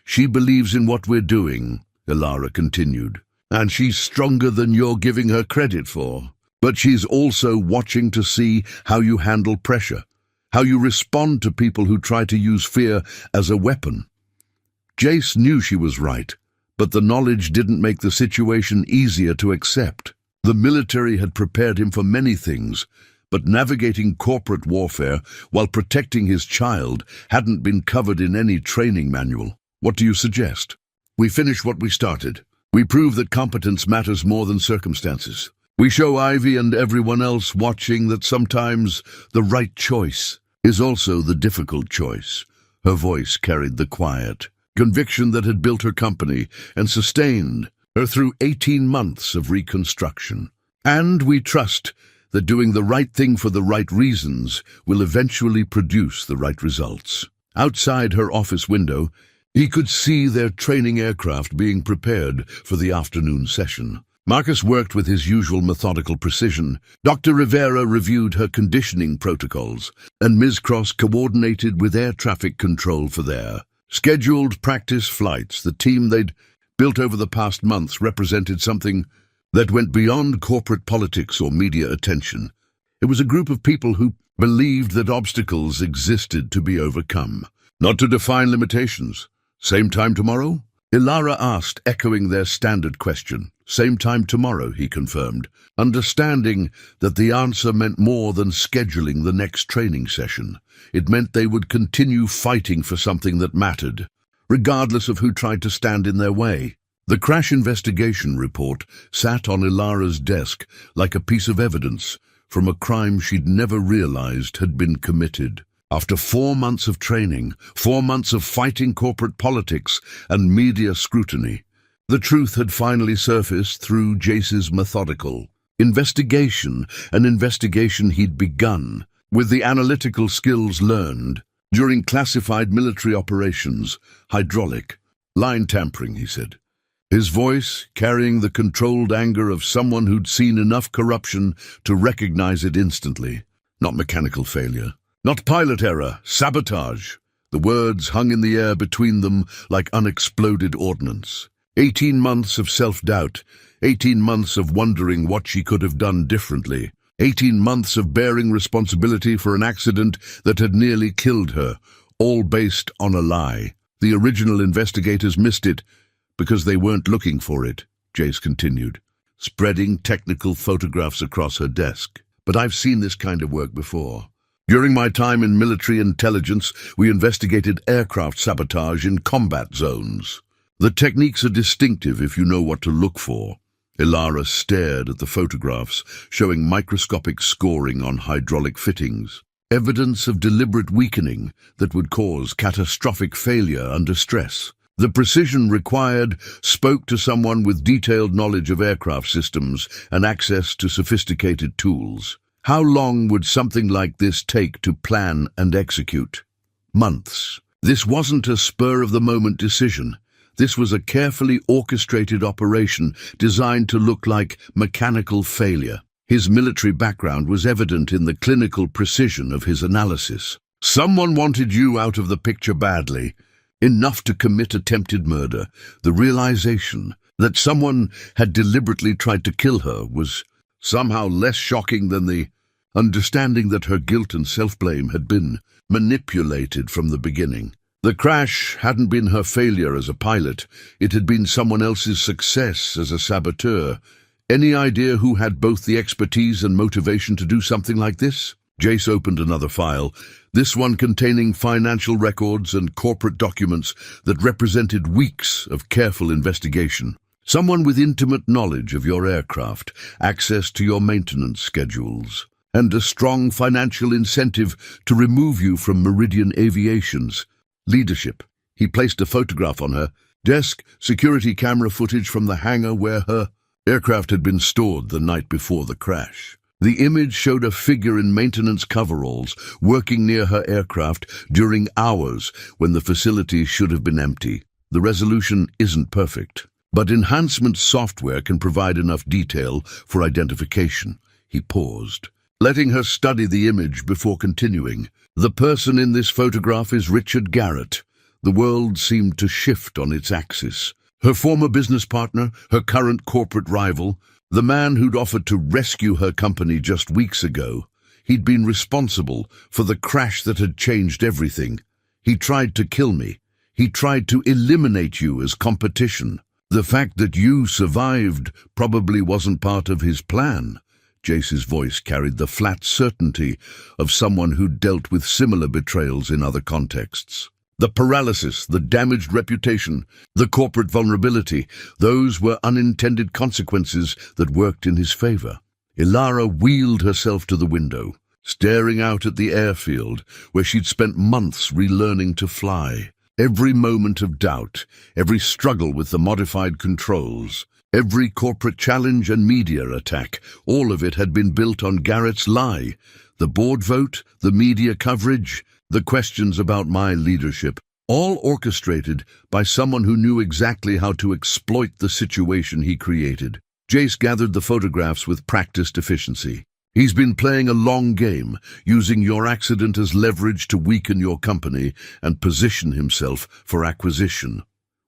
"She believes in what we're doing," Ilara continued. "And she's stronger than you're giving her credit for. But she's also watching to see how you handle pressure, how you respond to people who try to use fear as a weapon." Jace knew she was right, but the knowledge didn't make the situation easier to accept. The military had prepared him for many things, but navigating corporate warfare while protecting his child hadn't been covered in any training manual. "What do you suggest?" "We finish what we started. We prove that competence matters more than circumstances. We show Ivy and everyone else watching that sometimes the right choice is also the difficult choice." Her voice carried the quiet conviction that had built her company and sustained her through 18 months of reconstruction. "And we trust that doing the right thing for the right reasons will eventually produce the right results." Outside her office window, he could see their training aircraft being prepared for the afternoon session. Marcus worked with his usual methodical precision. Dr. Rivera reviewed her conditioning protocols, and Ms. Cross coordinated with air traffic control for their scheduled practice flights. The team they'd built over the past months represented something that went beyond corporate politics or media attention. It was a group of people who believed that obstacles existed to be overcome, not to define limitations. "Same time tomorrow?" Ilara asked, echoing their standard question. "Same time tomorrow," he confirmed, understanding that the answer meant more than scheduling the next training session. It meant they would continue fighting for something that mattered, regardless of who tried to stand in their way. The crash investigation report sat on Ilara's desk like a piece of evidence from a crime she'd never realized had been committed. After 4 months of training, 4 months of fighting corporate politics and media scrutiny, the truth had finally surfaced through Jace's methodical investigation, an investigation he'd begun with the analytical skills learned during classified military operations. "Hydraulic line tampering," he said, his voice carrying the controlled anger of someone who'd seen enough corruption to recognize it instantly. "Not mechanical failure. Not pilot error, sabotage." The words hung in the air between them like unexploded ordnance. 18 months of self-doubt, 18 months of wondering what she could have done differently, 18 months of bearing responsibility for an accident that had nearly killed her, all based on a lie. The original investigators missed it because they weren't looking for it, Jace continued, spreading technical photographs across her desk. "But I've seen this kind of work before. During my time in military intelligence, we investigated aircraft sabotage in combat zones. The techniques are distinctive if you know what to look for." Ilara stared at the photographs, showing microscopic scoring on hydraulic fittings, evidence of deliberate weakening that would cause catastrophic failure under stress. The precision required spoke to someone with detailed knowledge of aircraft systems and access to sophisticated tools. How long would something like this take to plan and execute? Months. This wasn't a spur-of-the-moment decision. This was a carefully orchestrated operation designed to look like mechanical failure. His military background was evident in the clinical precision of his analysis. Someone wanted you out of the picture badly, enough to commit attempted murder. The realization that someone had deliberately tried to kill her was somehow less shocking than the understanding that her guilt and self-blame had been manipulated from the beginning. The crash hadn't been her failure as a pilot, it had been someone else's success as a saboteur. Any idea who had both the expertise and motivation to do something like this? Jace opened another file, this one containing financial records and corporate documents that represented weeks of careful investigation. Someone with intimate knowledge of your aircraft, access to your maintenance schedules, and a strong financial incentive to remove you from Meridian Aviation's leadership. He placed a photograph on her desk, security camera footage from the hangar where her aircraft had been stored the night before the crash. The image showed a figure in maintenance coveralls working near her aircraft during hours when the facility should have been empty. The resolution isn't perfect, but enhancement software can provide enough detail for identification. He paused, letting her study the image before continuing. The person in this photograph is Richard Garrett. The world seemed to shift on its axis. Her former business partner, her current corporate rival, the man who'd offered to rescue her company just weeks ago. He'd been responsible for the crash that had changed everything. He tried to kill me. He tried to eliminate you as competition. The fact that you survived probably wasn't part of his plan. Jace's voice carried the flat certainty of someone who'd dealt with similar betrayals in other contexts. The paralysis, the damaged reputation, the corporate vulnerability, those were unintended consequences that worked in his favor. Ilara wheeled herself to the window, staring out at the airfield where she'd spent months relearning to fly. Every moment of doubt, every struggle with the modified controls, every corporate challenge and media attack, all of it had been built on Garrett's lie. The board vote, the media coverage, the questions about my leadership, all orchestrated by someone who knew exactly how to exploit the situation he created. Jace gathered the photographs with practiced efficiency. He's been playing a long game, using your accident as leverage to weaken your company and position himself for acquisition.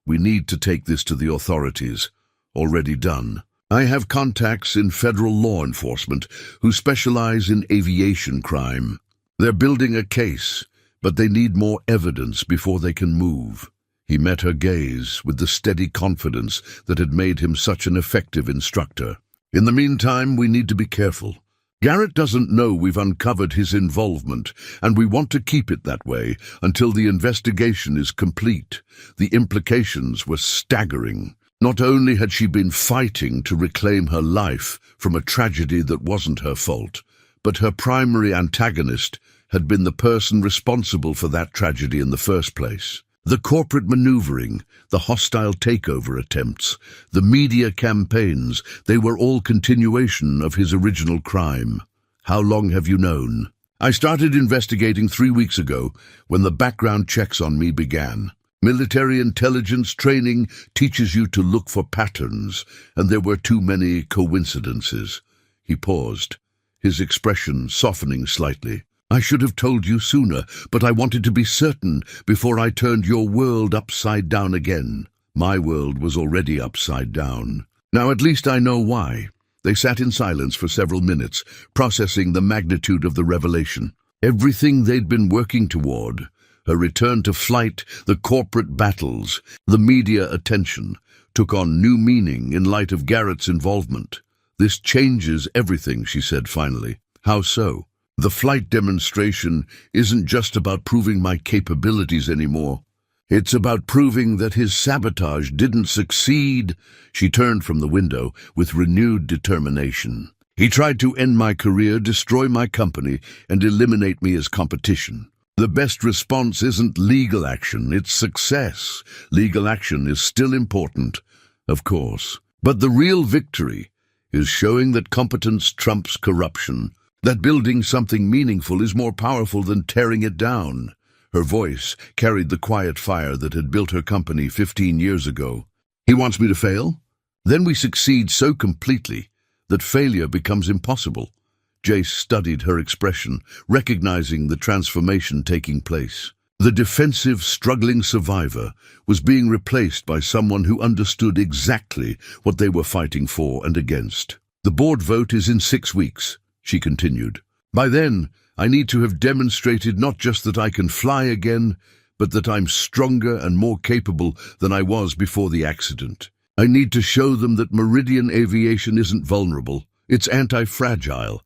We need to take this to the authorities. Already done. I have contacts in federal law enforcement who specialize in aviation crime. They're building a case, but they need more evidence before they can move. He met her gaze with the steady confidence that had made him such an effective instructor. In the meantime, we need to be careful. Garrett doesn't know we've uncovered his involvement, and we want to keep it that way until the investigation is complete. The implications were staggering. Not only had she been fighting to reclaim her life from a tragedy that wasn't her fault, but her primary antagonist had been the person responsible for that tragedy in the first place. The corporate maneuvering, the hostile takeover attempts, the media campaigns, they were all continuation of his original crime. How long have you known? I started investigating 3 weeks ago when the background checks on me began. Military intelligence training teaches you to look for patterns, and there were too many coincidences. He paused, his expression softening slightly. I should have told you sooner, but I wanted to be certain before I turned your world upside down again. My world was already upside down. Now at least I know why. They sat in silence for several minutes, processing the magnitude of the revelation. Everything they'd been working toward, her return to flight, the corporate battles, the media attention, took on new meaning in light of Garrett's involvement. This changes everything, she said finally. How so? The flight demonstration isn't just about proving my capabilities anymore. It's about proving that his sabotage didn't succeed. She turned from the window with renewed determination. He tried to end my career, destroy my company, and eliminate me as competition. The best response isn't legal action, it's success. Legal action is still important, of course. But the real victory is showing that competence trumps corruption, that building something meaningful is more powerful than tearing it down. Her voice carried the quiet fire that had built her company 15 years ago. He wants me to fail? Then we succeed so completely that failure becomes impossible. Jace studied her expression, recognizing the transformation taking place. The defensive, struggling survivor was being replaced by someone who understood exactly what they were fighting for and against. The board vote is in 6 weeks, she continued. By then, I need to have demonstrated not just that I can fly again, but that I'm stronger and more capable than I was before the accident. I need to show them that Meridian Aviation isn't vulnerable. It's anti-fragile.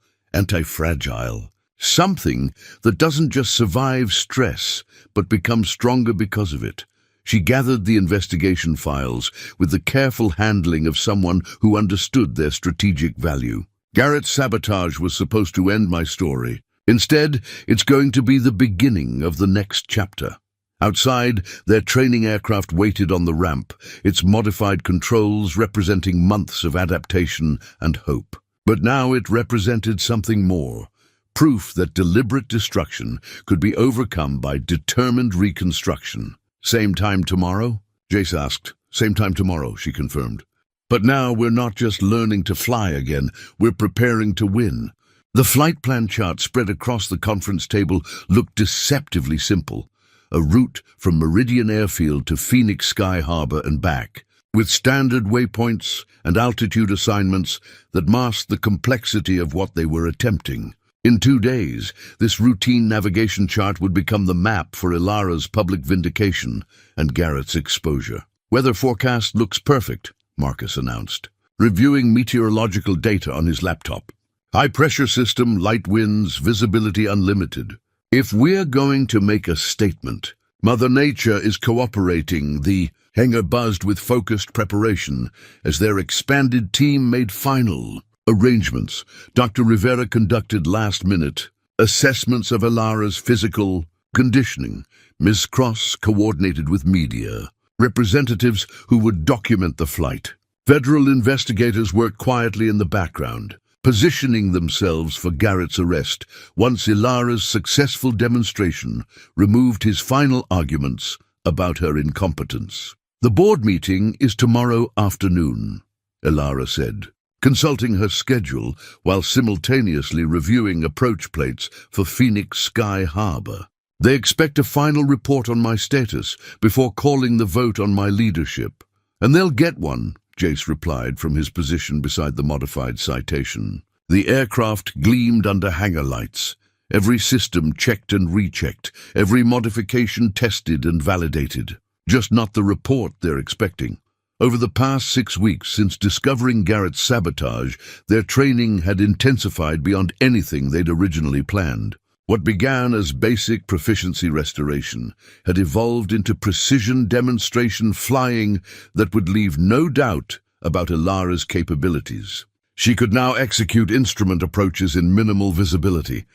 Something that doesn't just survive stress, but becomes stronger because of it. She gathered the investigation files with the careful handling of someone who understood their strategic value. Garrett's sabotage was supposed to end my story. Instead, it's going to be the beginning of the next chapter. Outside, their training aircraft waited on the ramp, its modified controls representing months of adaptation and hope. But now it represented something more. Proof that deliberate destruction could be overcome by determined reconstruction. Same time tomorrow? Jace asked. Same time tomorrow, she confirmed. But now we're not just learning to fly again, we're preparing to win. The flight plan chart spread across the conference table looked deceptively simple. A route from Meridian Airfield to Phoenix Sky Harbor and back, with standard waypoints and altitude assignments that masked the complexity of what they were attempting. In 2 days, this routine navigation chart would become the map for Ilara's public vindication and Garrett's exposure. Weather forecast looks perfect, Marcus announced, reviewing meteorological data on his laptop. High pressure system, light winds, visibility unlimited. If we're going to make a statement, Mother Nature is cooperating. The hangar buzzed with focused preparation as their expanded team made final arrangements. Dr. Rivera conducted last-minute assessments of Ilara's physical conditioning. Ms. Cross coordinated with media representatives who would document the flight. Federal investigators worked quietly in the background, positioning themselves for Garrett's arrest once Ilara's successful demonstration removed his final arguments about her incompetence. The board meeting is tomorrow afternoon, Ilara said, consulting her schedule while simultaneously reviewing approach plates for Phoenix Sky Harbor. They expect a final report on my status before calling the vote on my leadership. And they'll get one, Jace replied from his position beside the modified citation. The aircraft gleamed under hangar lights, every system checked and rechecked, every modification tested and validated. Just not the report they're expecting. Over the past 6 weeks since discovering Garrett's sabotage, their training had intensified beyond anything they'd originally planned. What began as basic proficiency restoration had evolved into precision demonstration flying that would leave no doubt about Ilara's capabilities. She could now execute instrument approaches in minimal visibility,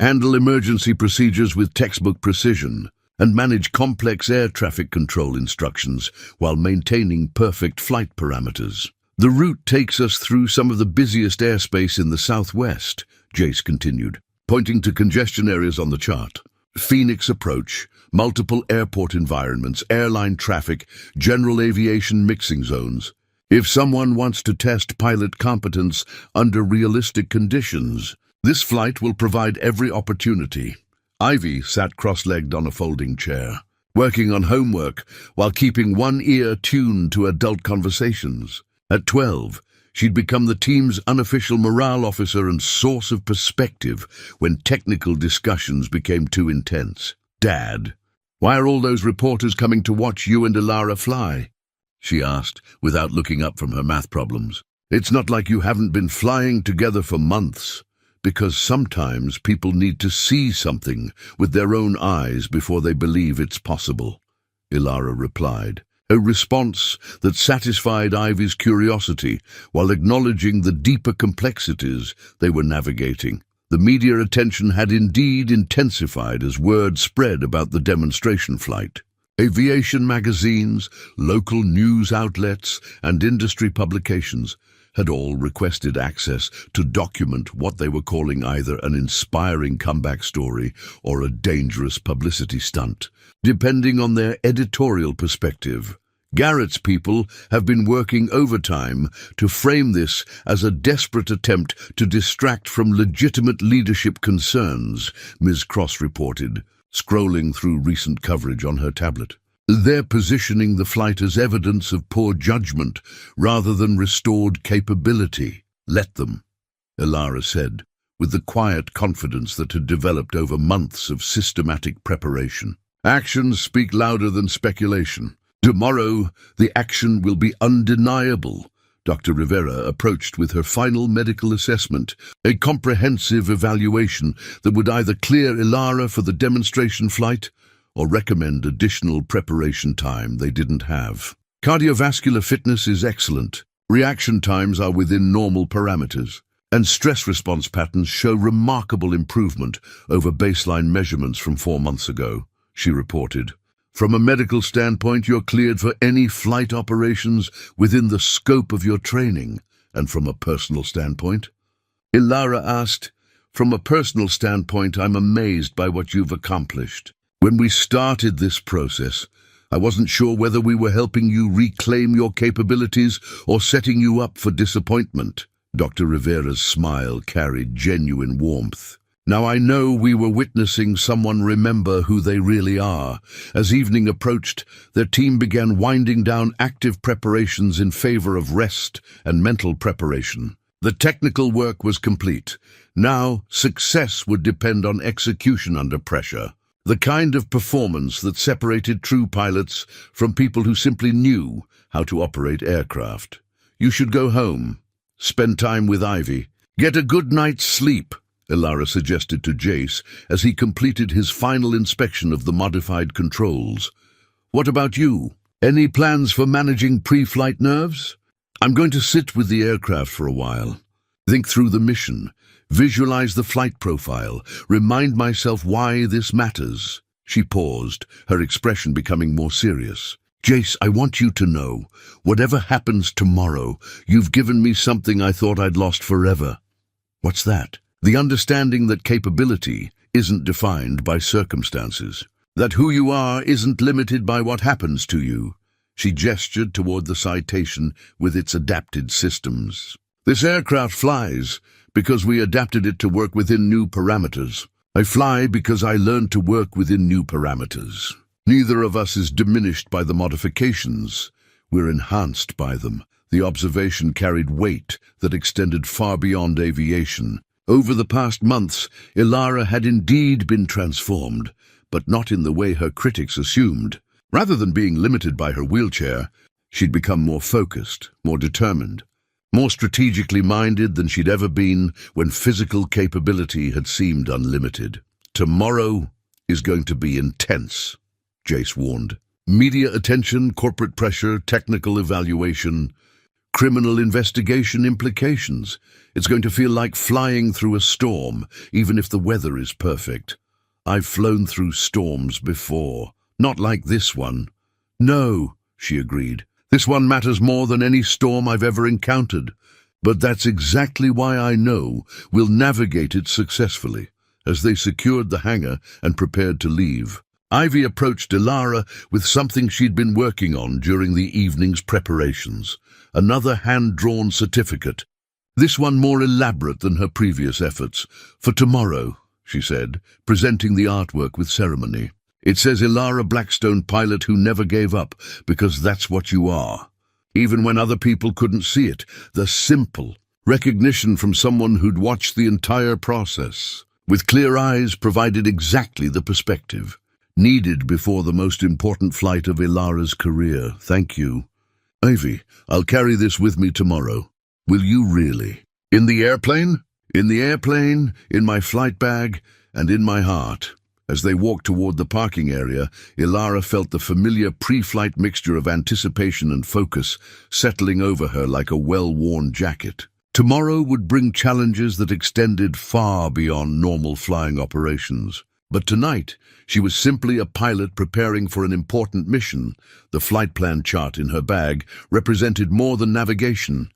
handle emergency procedures with textbook precision, and manage complex air traffic control instructions while maintaining perfect flight parameters. The route takes us through some of the busiest airspace in the Southwest, Jace continued, pointing to congestion areas on the chart. Phoenix approach, multiple airport environments, airline traffic, general aviation mixing zones. If someone wants to test pilot competence under realistic conditions, this flight will provide every opportunity. Ivy sat cross-legged on a folding chair, working on homework while keeping one ear tuned to adult conversations. At 12, she'd become the team's unofficial morale officer and source of perspective when technical discussions became too intense. "Dad, why are all those reporters coming to watch you and Ilara fly?" she asked, without looking up from her math problems. "It's not like you haven't been flying together for months. Because sometimes people need to see something with their own eyes before they believe it's possible," Ilara replied, a response that satisfied Ivy's curiosity while acknowledging the deeper complexities they were navigating. The media attention had indeed intensified as word spread about the demonstration flight. Aviation magazines, local news outlets, and industry publications had all requested access to document what they were calling either an inspiring comeback story or a dangerous publicity stunt, depending on their editorial perspective. Garrett's people have been working overtime to frame this as a desperate attempt to distract from legitimate leadership concerns, Ms. Cross reported, scrolling through recent coverage on her tablet. They're positioning the flight as evidence of poor judgment rather than restored capability. Let them, Ilara said, with the quiet confidence that had developed over months of systematic preparation. Actions speak louder than speculation. Tomorrow, the action will be undeniable. Dr. Rivera approached with her final medical assessment, a comprehensive evaluation that would either clear Ilara for the demonstration flight or recommend additional preparation time they didn't have. Cardiovascular fitness is excellent. Reaction times are within normal parameters, and stress response patterns show remarkable improvement over baseline measurements from 4 months ago, she reported. From a medical standpoint, you're cleared for any flight operations within the scope of your training. And from a personal standpoint? Ilara asked. From a personal standpoint, I'm amazed by what you've accomplished. When we started this process, I wasn't sure whether we were helping you reclaim your capabilities or setting you up for disappointment. Dr. Rivera's smile carried genuine warmth. Now I know we were witnessing someone remember who they really are. As evening approached, their team began winding down active preparations in favor of rest and mental preparation. The technical work was complete. Now, success would depend on execution under pressure. The kind of performance that separated true pilots from people who simply knew how to operate aircraft. You should go home, spend time with Ivy, get a good night's sleep, Ilara suggested to Jace as he completed his final inspection of the modified controls. What about you? Any plans for managing pre-flight nerves? I'm going to sit with the aircraft for a while. Think through the mission. Visualize the flight profile. Remind myself why this matters. She paused, her expression becoming more serious. Jace, I want you to know, whatever happens tomorrow, you've given me something I thought I'd lost forever. What's that? The understanding that capability isn't defined by circumstances. That who you are isn't limited by what happens to you. She gestured toward the citation with its adapted systems. This aircraft flies because we adapted it to work within new parameters. I fly because I learned to work within new parameters. Neither of us is diminished by the modifications. We're enhanced by them. The observation carried weight that extended far beyond aviation. Over the past months, Ilara had indeed been transformed, but not in the way her critics assumed. Rather than being limited by her wheelchair, she'd become more focused, more determined, more strategically minded than she'd ever been when physical capability had seemed unlimited. Tomorrow is going to be intense, Jace warned. Media attention, corporate pressure, technical evaluation, criminal investigation implications. It's going to feel like flying through a storm, even if the weather is perfect. I've flown through storms before. Not like this one. No, she agreed. This one matters more than any storm I've ever encountered. But that's exactly why I know we'll navigate it successfully. As they secured the hangar and prepared to leave, Ivy approached Ilara with something she'd been working on during the evening's preparations. Another hand-drawn certificate. This one more elaborate than her previous efforts. For tomorrow, she said, presenting the artwork with ceremony. It says Ilara Blackstone, pilot who never gave up, because that's what you are. Even when other people couldn't see it, the simple recognition from someone who'd watched the entire process, with clear eyes, provided exactly the perspective needed before the most important flight of Ilara's career. Thank you. Ivy, I'll carry this with me tomorrow. Will you really? In the airplane? In the airplane, in my flight bag, and in my heart. As they walked toward the parking area, Ilara felt the familiar pre-flight mixture of anticipation and focus settling over her like a well-worn jacket. Tomorrow would bring challenges that extended far beyond normal flying operations. But tonight, she was simply a pilot preparing for an important mission. The flight plan chart in her bag represented more than navigation.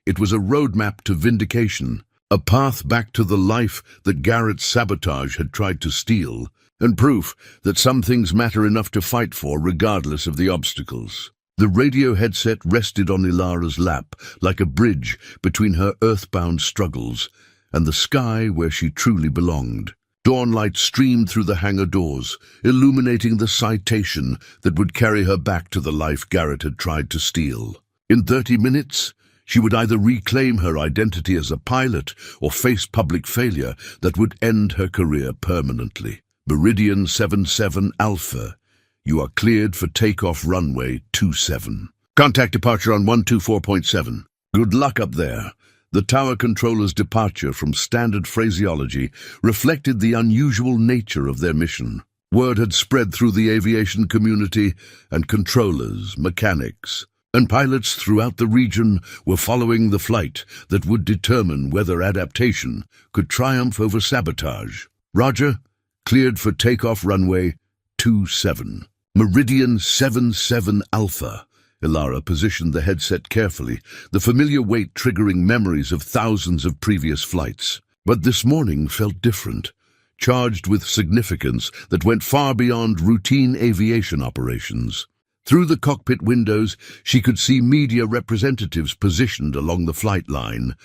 It was a roadmap to vindication, a path back to the life that Garrett's sabotage had tried to steal, and proof that some things matter enough to fight for regardless of the obstacles. The radio headset rested on Ilara's lap like a bridge between her earthbound struggles and the sky where she truly belonged. Dawnlight streamed through the hangar doors, illuminating the citation that would carry her back to the life Garrett had tried to steal. In 30 minutes, she would either reclaim her identity as a pilot or face public failure that would end her career permanently. Meridian 77 Alpha, you are cleared for takeoff runway 27. Contact departure on 124.7. Good luck up there. The tower controller's departure from standard phraseology reflected the unusual nature of their mission. Word had spread through the aviation community, and controllers, mechanics, and pilots throughout the region were following the flight that would determine whether adaptation could triumph over sabotage. Roger, cleared for takeoff runway 27. Meridian 77 Alpha. Ilara positioned the headset carefully, the familiar weight triggering memories of thousands of previous flights. But this morning felt different, charged with significance that went far beyond routine aviation operations. Through the cockpit windows, she could see media representatives positioned along the flight line,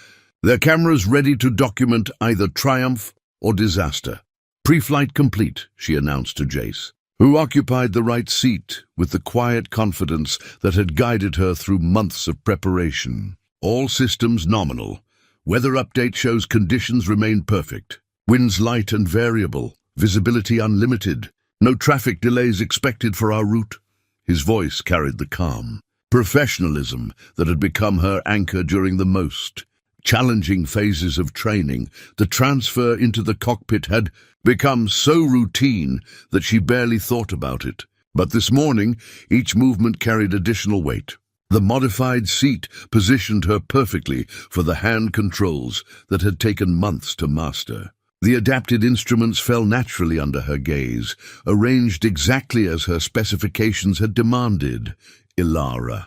their cameras ready to document either triumph or disaster. "Pre-flight complete," she announced to Jace, who occupied the right seat with the quiet confidence that had guided her through months of preparation. All systems nominal. Weather update shows conditions remain perfect. Winds light and variable. Visibility unlimited. No traffic delays expected for our route. His voice carried the calm, professionalism that had become her anchor during the most challenging phases of training. The transfer into the cockpit had become so routine that she barely thought about it. But this morning, each movement carried additional weight. The modified seat positioned her perfectly for the hand controls that had taken months to master. The adapted instruments fell naturally under her gaze, arranged exactly as her specifications had demanded. "Ilara."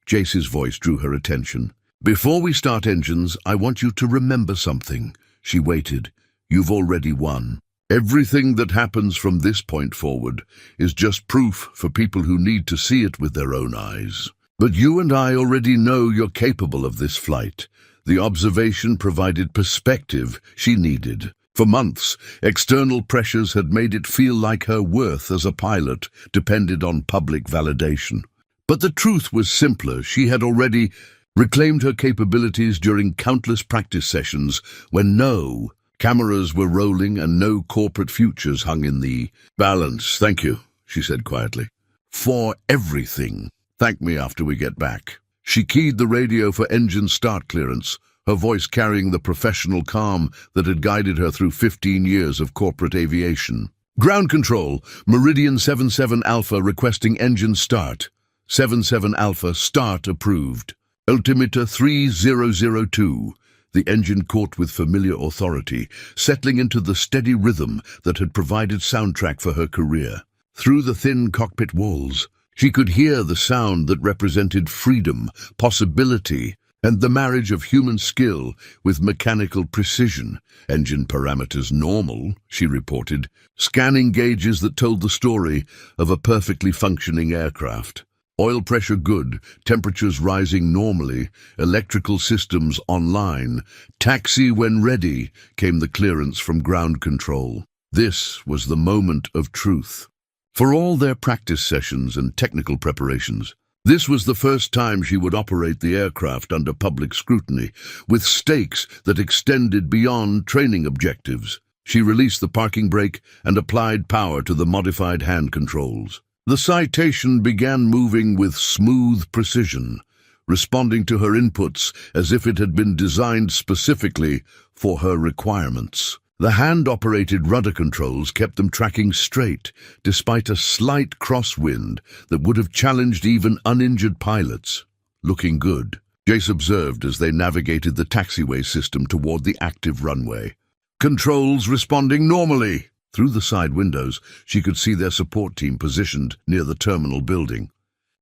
Jace's voice drew her attention. "Before we start engines, I want you to remember something." She waited. "You've already won. Everything that happens from this point forward is just proof for people who need to see it with their own eyes. But you and I already know you're capable of this flight." The observation provided perspective she needed. For months, external pressures had made it feel like her worth as a pilot depended on public validation. But the truth was simpler. She had already reclaimed her capabilities during countless practice sessions when no cameras were rolling and no corporate futures hung in the balance. "Thank you," she said quietly. "For everything. Thank me after we get back." She keyed the radio for engine start clearance, her voice carrying the professional calm that had guided her through 15 years of corporate aviation. "Ground control, Meridian 77 Alpha requesting engine start. 77 Alpha, start approved. Altimeter 3002. The engine caught with familiar authority, settling into the steady rhythm that had provided soundtrack for her career. Through the thin cockpit walls, she could hear the sound that represented freedom, possibility, and the marriage of human skill with mechanical precision. "Engine parameters normal," she reported, scanning gauges that told the story of a perfectly functioning aircraft. "Oil pressure good, temperatures rising normally, electrical systems online. Taxi when ready," came the clearance from ground control. This was the moment of truth. For all their practice sessions and technical preparations, this was the first time she would operate the aircraft under public scrutiny, with stakes that extended beyond training objectives. She released the parking brake and applied power to the modified hand controls. The citation began moving with smooth precision, responding to her inputs as if it had been designed specifically for her requirements. The hand-operated rudder controls kept them tracking straight, despite a slight crosswind that would have challenged even uninjured pilots. "Looking good," Jace observed as they navigated the taxiway system toward the active runway. "Controls responding normally." Through the side windows, she could see their support team positioned near the terminal building.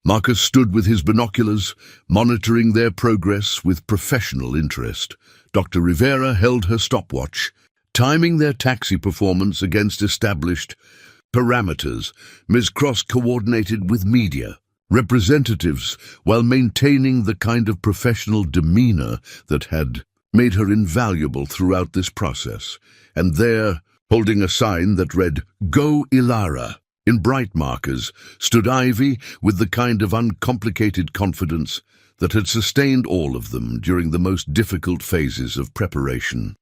Marcus stood with his binoculars, monitoring their progress with professional interest. Dr. Rivera held her stopwatch, timing their taxi performance against established parameters. Ms. Cross coordinated with media representatives while maintaining the kind of professional demeanor that had made her invaluable throughout this process. And there, holding a sign that read, "Go Ilara," in bright markers, stood Ivy with the kind of uncomplicated confidence that had sustained all of them during the most difficult phases of preparation.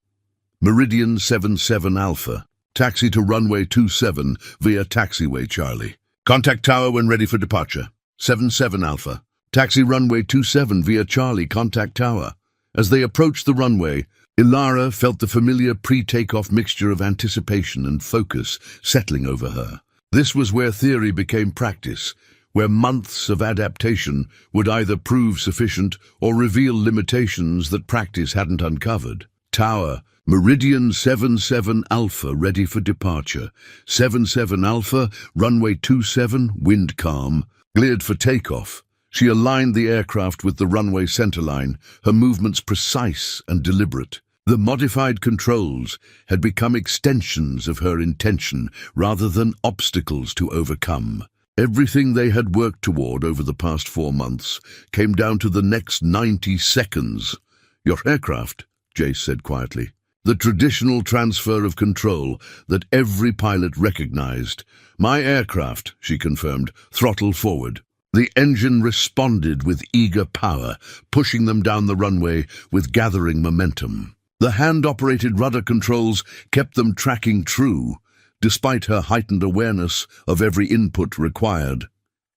Meridian 77 Alpha. Taxi to runway 27 via taxiway Charlie. Contact tower when ready for departure. 77 Alpha. Taxi runway 27 via Charlie, contact tower. As they approached the runway, Ilara felt the familiar pre-takeoff mixture of anticipation and focus settling over her. This was where theory became practice, where months of adaptation would either prove sufficient or reveal limitations that practice hadn't uncovered. Tower. Meridian 77 Alpha ready for departure. 77 Alpha, runway 27, wind calm, cleared for takeoff. She aligned the aircraft with the runway centerline, her movements precise and deliberate. The modified controls had become extensions of her intention rather than obstacles to overcome. Everything they had worked toward over the past 4 months came down to the next 90 seconds. "Your aircraft," Jace said quietly. The traditional transfer of control that every pilot recognized. "My aircraft," she confirmed, "throttle forward." The engine responded with eager power, pushing them down the runway with gathering momentum. The hand-operated rudder controls kept them tracking true, despite her heightened awareness of every input required.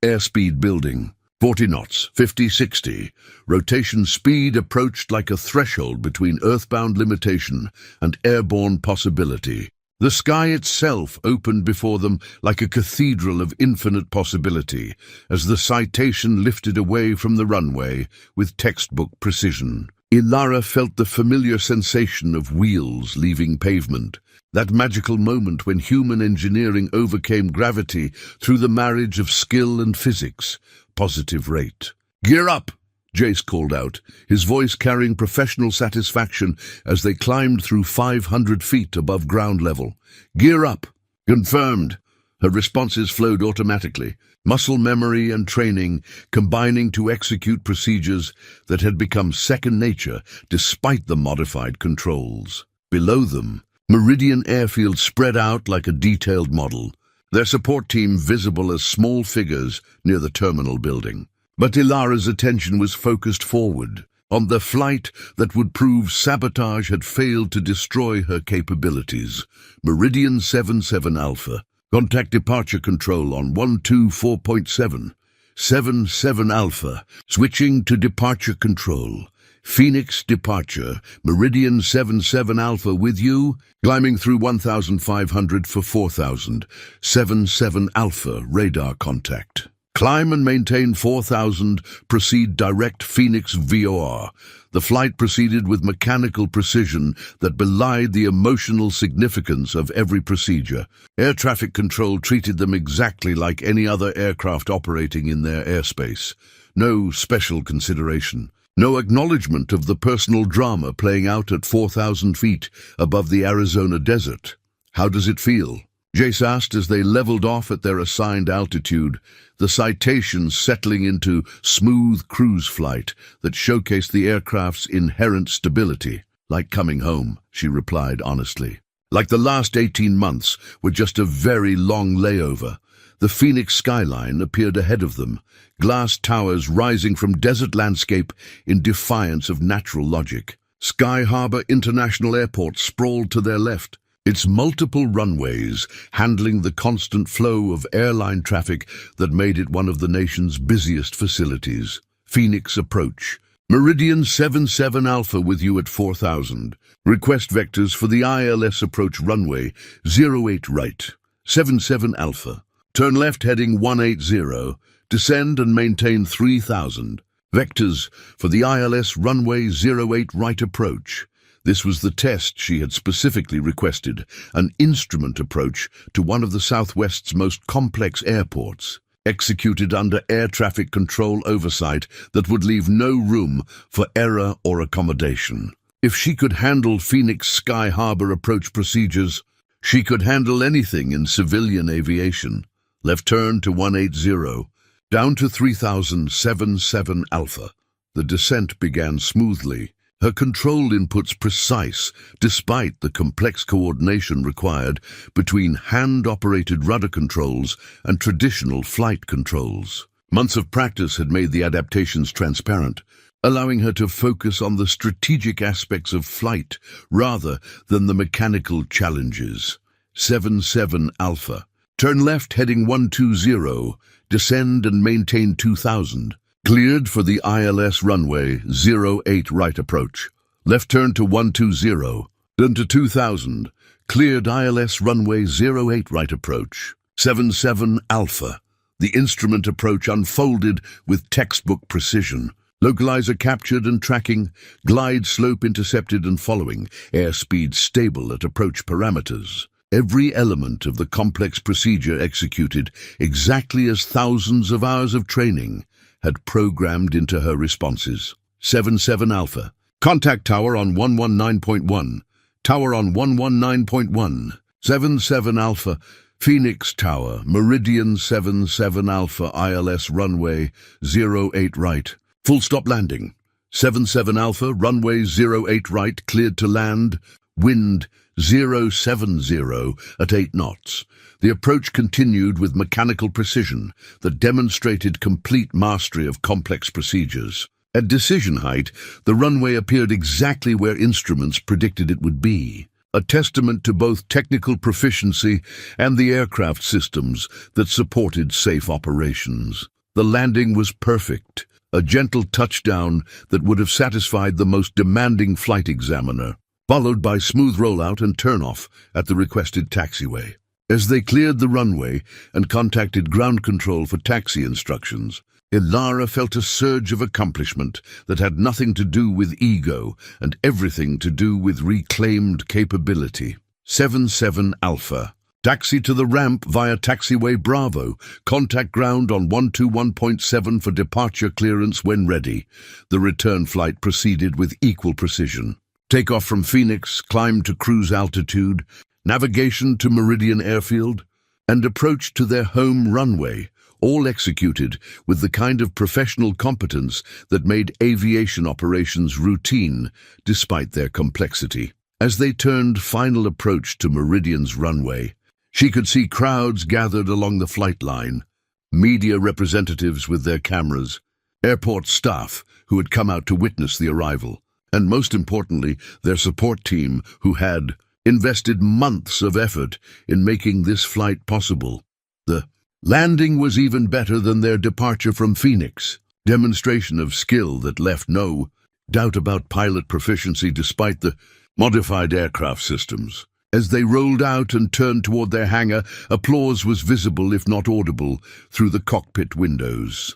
Airspeed building. 40 knots, 50-60. Rotation speed approached like a threshold between earthbound limitation and airborne possibility. The sky itself opened before them like a cathedral of infinite possibility as the citation lifted away from the runway with textbook precision. Ilara felt the familiar sensation of wheels leaving pavement, that magical moment when human engineering overcame gravity through the marriage of skill and physics. Positive rate. "Gear up!" Jace called out, his voice carrying professional satisfaction as they climbed through 500 feet above ground level. "Gear up!" "Confirmed." Her responses flowed automatically, muscle memory and training combining to execute procedures that had become second nature despite the modified controls. Below them, Meridian Airfield spread out like a detailed model, their support team visible as small figures near the terminal building. But Ilara's attention was focused forward, on the flight that would prove sabotage had failed to destroy her capabilities. Meridian 77 Alpha. Contact departure control on 124.7. 77 Alpha. Switching to departure control. Phoenix departure. Meridian 77 Alpha with you. Climbing through 1,500 for 4,000. 77 Alpha radar contact. Climb and maintain 4,000. Proceed direct Phoenix VOR. The flight proceeded with mechanical precision that belied the emotional significance of every procedure. Air traffic control treated them exactly like any other aircraft operating in their airspace. No special consideration. No acknowledgement of the personal drama playing out at 4,000 feet above the Arizona desert. "How does it feel?" Jace asked as they leveled off at their assigned altitude, the citation settling into smooth cruise flight that showcased the aircraft's inherent stability. "Like coming home," she replied honestly. Like the last 18 months were just a very long layover. The Phoenix skyline appeared ahead of them, glass towers rising from desert landscape in defiance of natural logic. Sky Harbor International Airport sprawled to their left, its multiple runways handling the constant flow of airline traffic that made it one of the nation's busiest facilities. Phoenix approach. Meridian 77 Alpha with you at 4,000. Request vectors for the ILS approach runway 08 right. 77 Alpha. Turn left heading 180. Descend and maintain 3,000. Vectors for the ILS runway 08 right approach. This was the test she had specifically requested, an instrument approach to one of the Southwest's most complex airports. executed under air traffic control oversight that would leave no room for error or accommodation. If she could handle Phoenix Sky Harbor approach procedures, she could handle anything in civilian aviation. Left turn to 180, down to 3077 Alpha. The descent began smoothly, her control inputs precise despite the complex coordination required between hand-operated rudder controls and traditional flight controls. Months of practice had made the adaptations transparent, allowing her to focus on the strategic aspects of flight rather than the mechanical challenges. 77 Alpha. Turn left heading 120, descend and maintain 2000. Cleared for the ILS runway 08 right approach. Left turn to 120, then to 2000. Cleared ILS runway 08 right approach. 77 Alpha. The instrument approach unfolded with textbook precision. Localizer captured and tracking, glide slope intercepted and following, airspeed stable at approach parameters. Every element of the complex procedure executed exactly as thousands of hours of training had programmed into her responses. 77 Alpha. Contact tower on 119.1. Tower on 119.1. 77 Alpha. Phoenix Tower. Meridian 77 Alpha. ILS runway 08 right. Full stop landing. 77 Alpha. Runway 08 right. Cleared to land. Wind 070 at 8 knots. The approach continued with mechanical precision that demonstrated complete mastery of complex procedures. At decision height, the runway appeared exactly where instruments predicted it would be, a testament to both technical proficiency and the aircraft systems that supported safe operations. The landing was perfect, a gentle touchdown that would have satisfied the most demanding flight examiner, followed by smooth rollout and turnoff at the requested taxiway. As they cleared the runway and contacted ground control for taxi instructions, Ilara felt a surge of accomplishment that had nothing to do with ego and everything to do with reclaimed capability. 77 Alpha. Taxi to the ramp via taxiway Bravo. Contact ground on 121.7 for departure clearance when ready. The return flight proceeded with equal precision. Takeoff from Phoenix, climb to cruise altitude, navigation to Meridian Airfield, and approach to their home runway, all executed with the kind of professional competence that made aviation operations routine despite their complexity. As they turned final approach to Meridian's runway, she could see crowds gathered along the flight line, media representatives with their cameras, airport staff who had come out to witness the arrival, and most importantly, their support team who had invested months of effort in making this flight possible. The landing was even better than their departure from Phoenix, demonstration of skill that left no doubt about pilot proficiency despite the modified aircraft systems. As they rolled out and turned toward their hangar, applause was visible if not audible through the cockpit windows.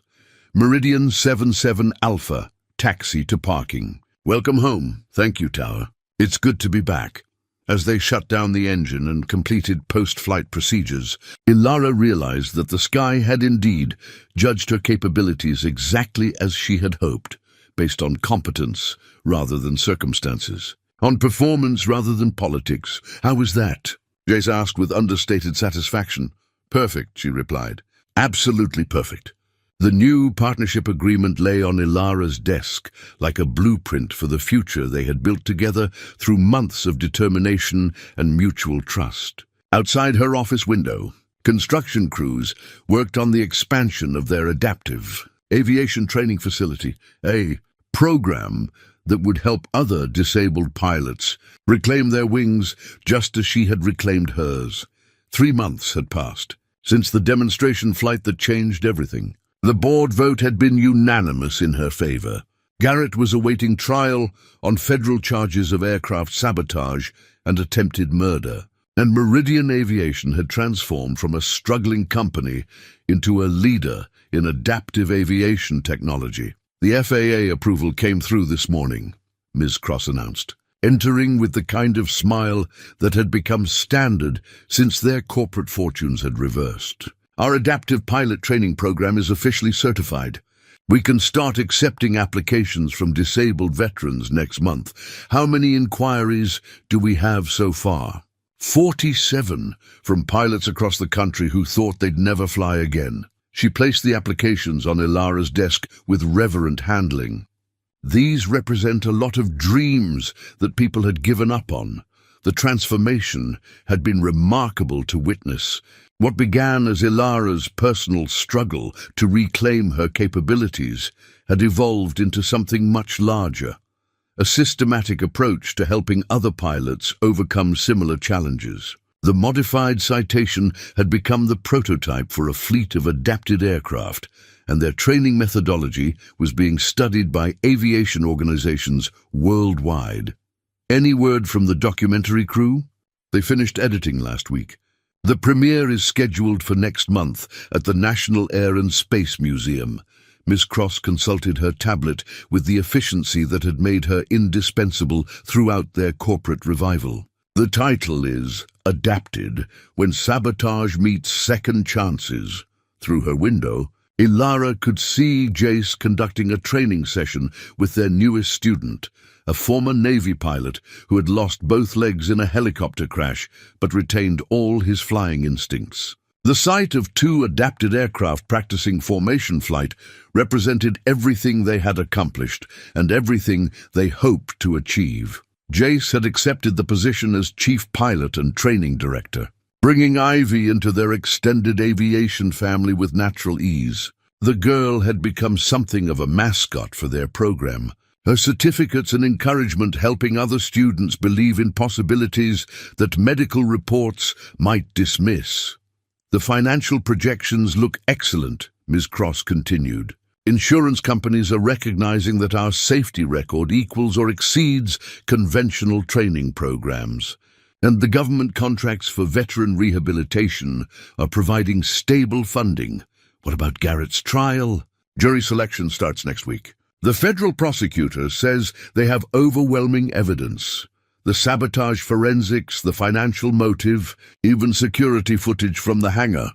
Meridian 77 Alpha, taxi to parking. Welcome home. Thank you, Tower. It's good to be back. As they shut down the engine and completed post-flight procedures, Ilara realized that the sky had indeed judged her capabilities exactly as she had hoped, based on competence rather than circumstances, on performance rather than politics. How was that? Jace asked with understated satisfaction. Perfect, she replied. Absolutely perfect. The new partnership agreement lay on Ilara's desk like a blueprint for the future they had built together through months of determination and mutual trust. Outside her office window, construction crews worked on the expansion of their adaptive aviation training facility, a program that would help other disabled pilots reclaim their wings just as she had reclaimed hers. 3 months had passed since the demonstration flight that changed everything. The board vote had been unanimous in her favor. Garrett was awaiting trial on federal charges of aircraft sabotage and attempted murder, and Meridian Aviation had transformed from a struggling company into a leader in adaptive aviation technology. The FAA approval came through this morning, Ms. Cross announced, entering with the kind of smile that had become standard since their corporate fortunes had reversed. Our adaptive pilot training program is officially certified. We can start accepting applications from disabled veterans next month. How many inquiries do we have so far? 47 from pilots across the country who thought they'd never fly again. She placed the applications on Ilara's desk with reverent handling. These represent a lot of dreams that people had given up on. The transformation had been remarkable to witness. What began as Ilara's personal struggle to reclaim her capabilities had evolved into something much larger, a systematic approach to helping other pilots overcome similar challenges. The modified Citation had become the prototype for a fleet of adapted aircraft, and their training methodology was being studied by aviation organizations worldwide. Any word from the documentary crew? They finished editing last week. The premiere is scheduled for next month at the National Air and Space Museum. Miss Cross consulted her tablet with the efficiency that had made her indispensable throughout their corporate revival. The title is Adapted, When Sabotage Meets Second Chances. Through her window, Ilara could see Jace conducting a training session with their newest student, a former Navy pilot who had lost both legs in a helicopter crash but retained all his flying instincts. The sight of two adapted aircraft practicing formation flight represented everything they had accomplished and everything they hoped to achieve. Jace had accepted the position as chief pilot and training director, bringing Ivy into their extended aviation family with natural ease. The girl had become something of a mascot for their program, her certificates and encouragement helping other students believe in possibilities that medical reports might dismiss. The financial projections look excellent, Ms. Cross continued. Insurance companies are recognizing that our safety record equals or exceeds conventional training programs. And the government contracts for veteran rehabilitation are providing stable funding. What about Garrett's trial? Jury selection starts next week. The federal prosecutor says they have overwhelming evidence. The sabotage forensics, the financial motive, even security footage from the hangar.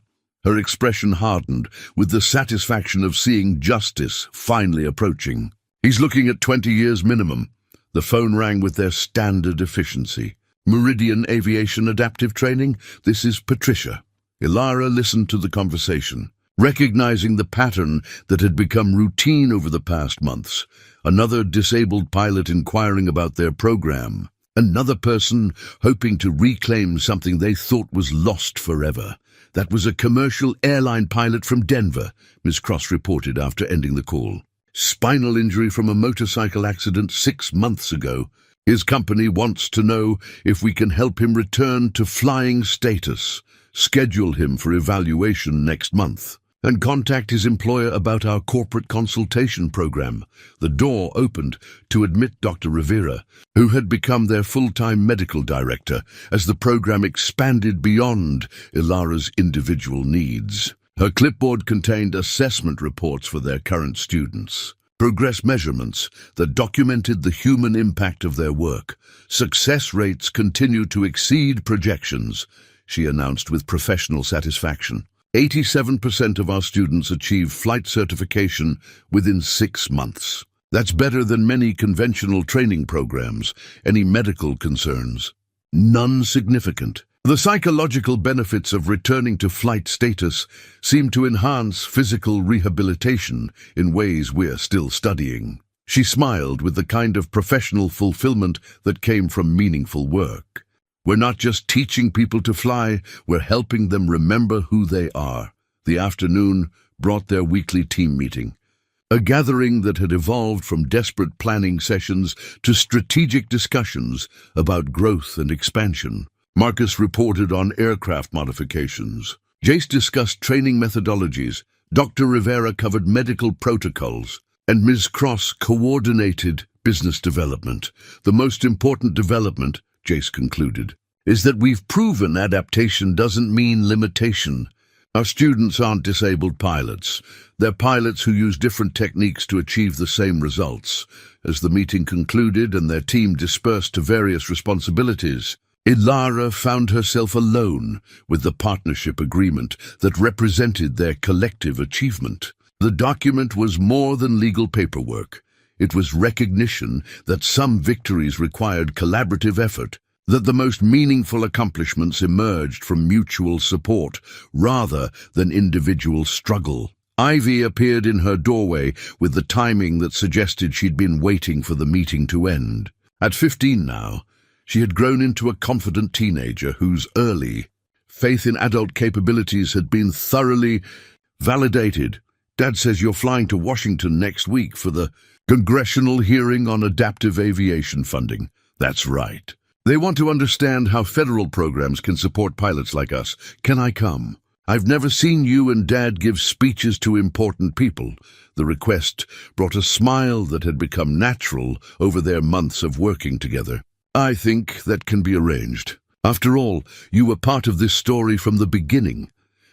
Her expression hardened with the satisfaction of seeing justice finally approaching. He's looking at 20 years minimum. The phone rang with their standard efficiency. Meridian Aviation Adaptive Training, this is Patricia. Ilara listened to the conversation, recognizing the pattern that had become routine over the past months. Another disabled pilot inquiring about their program. Another person hoping to reclaim something they thought was lost forever. That was a commercial airline pilot from Denver, Ms. Cross reported after ending the call. Spinal injury from a motorcycle accident 6 months ago. His company wants to know if we can help him return to flying status, schedule him for evaluation next month, and contact his employer about our corporate consultation program. The door opened to admit Dr. Rivera, who had become their full-time medical director as the program expanded beyond Ilara's individual needs. Her clipboard contained assessment reports for their current students, progress measurements that documented the human impact of their work. Success rates continue to exceed projections, she announced with professional satisfaction. 87% of our students achieve flight certification within 6 months. That's better than many conventional training programs. Any medical concerns? None significant. The psychological benefits of returning to flight status seem to enhance physical rehabilitation in ways we're still studying. She smiled with the kind of professional fulfillment that came from meaningful work. We're not just teaching people to fly, we're helping them remember who they are. The afternoon brought their weekly team meeting, a gathering that had evolved from desperate planning sessions to strategic discussions about growth and expansion. Marcus reported on aircraft modifications. Jace discussed training methodologies. Dr. Rivera covered medical protocols, and Ms. Cross coordinated business development. The most important development, Jace concluded, is that we've proven adaptation doesn't mean limitation. Our students aren't disabled pilots. They're pilots who use different techniques to achieve the same results. As the meeting concluded and their team dispersed to various responsibilities, Ilara found herself alone with the partnership agreement that represented their collective achievement. The document was more than legal paperwork. It was recognition that some victories required collaborative effort, that the most meaningful accomplishments emerged from mutual support rather than individual struggle. Ivy appeared in her doorway with the timing that suggested she'd been waiting for the meeting to end. At 15 now, she had grown into a confident teenager whose early faith in adult capabilities had been thoroughly validated. Dad says you're flying to Washington next week for the congressional hearing on adaptive aviation funding. That's right. They want to understand how federal programs can support pilots like us. Can I come? I've never seen you and Dad give speeches to important people. The request brought a smile that had become natural over their months of working together. I think that can be arranged. After all, you were part of this story from the beginning.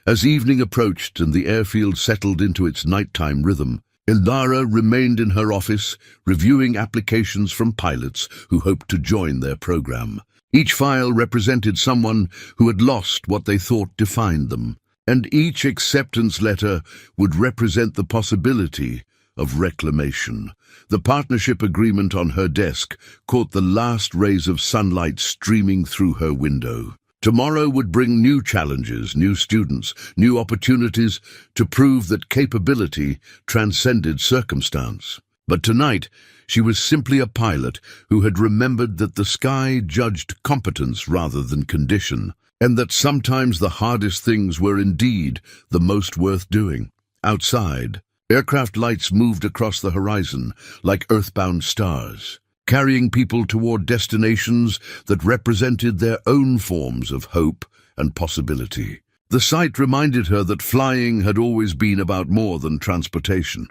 As evening approached and the airfield settled into its nighttime rhythm, Ilara remained in her office, reviewing applications from pilots who hoped to join their program. Each file represented someone who had lost what they thought defined them, and each acceptance letter would represent the possibility of reclamation. The partnership agreement on her desk caught the last rays of sunlight streaming through her window. Tomorrow would bring new challenges, new students, new opportunities to prove that capability transcended circumstance. But tonight, she was simply a pilot who had remembered that the sky judged competence rather than condition, and that sometimes the hardest things were indeed the most worth doing. Outside, aircraft lights moved across the horizon like earthbound stars, carrying people toward destinations that represented their own forms of hope and possibility. The sight reminded her that flying had always been about more than transportation.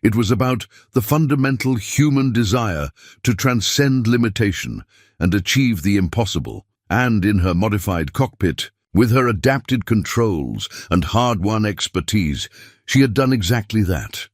It was about the fundamental human desire to transcend limitation and achieve the impossible. And in her modified cockpit, with her adapted controls and hard-won expertise, she had done exactly that.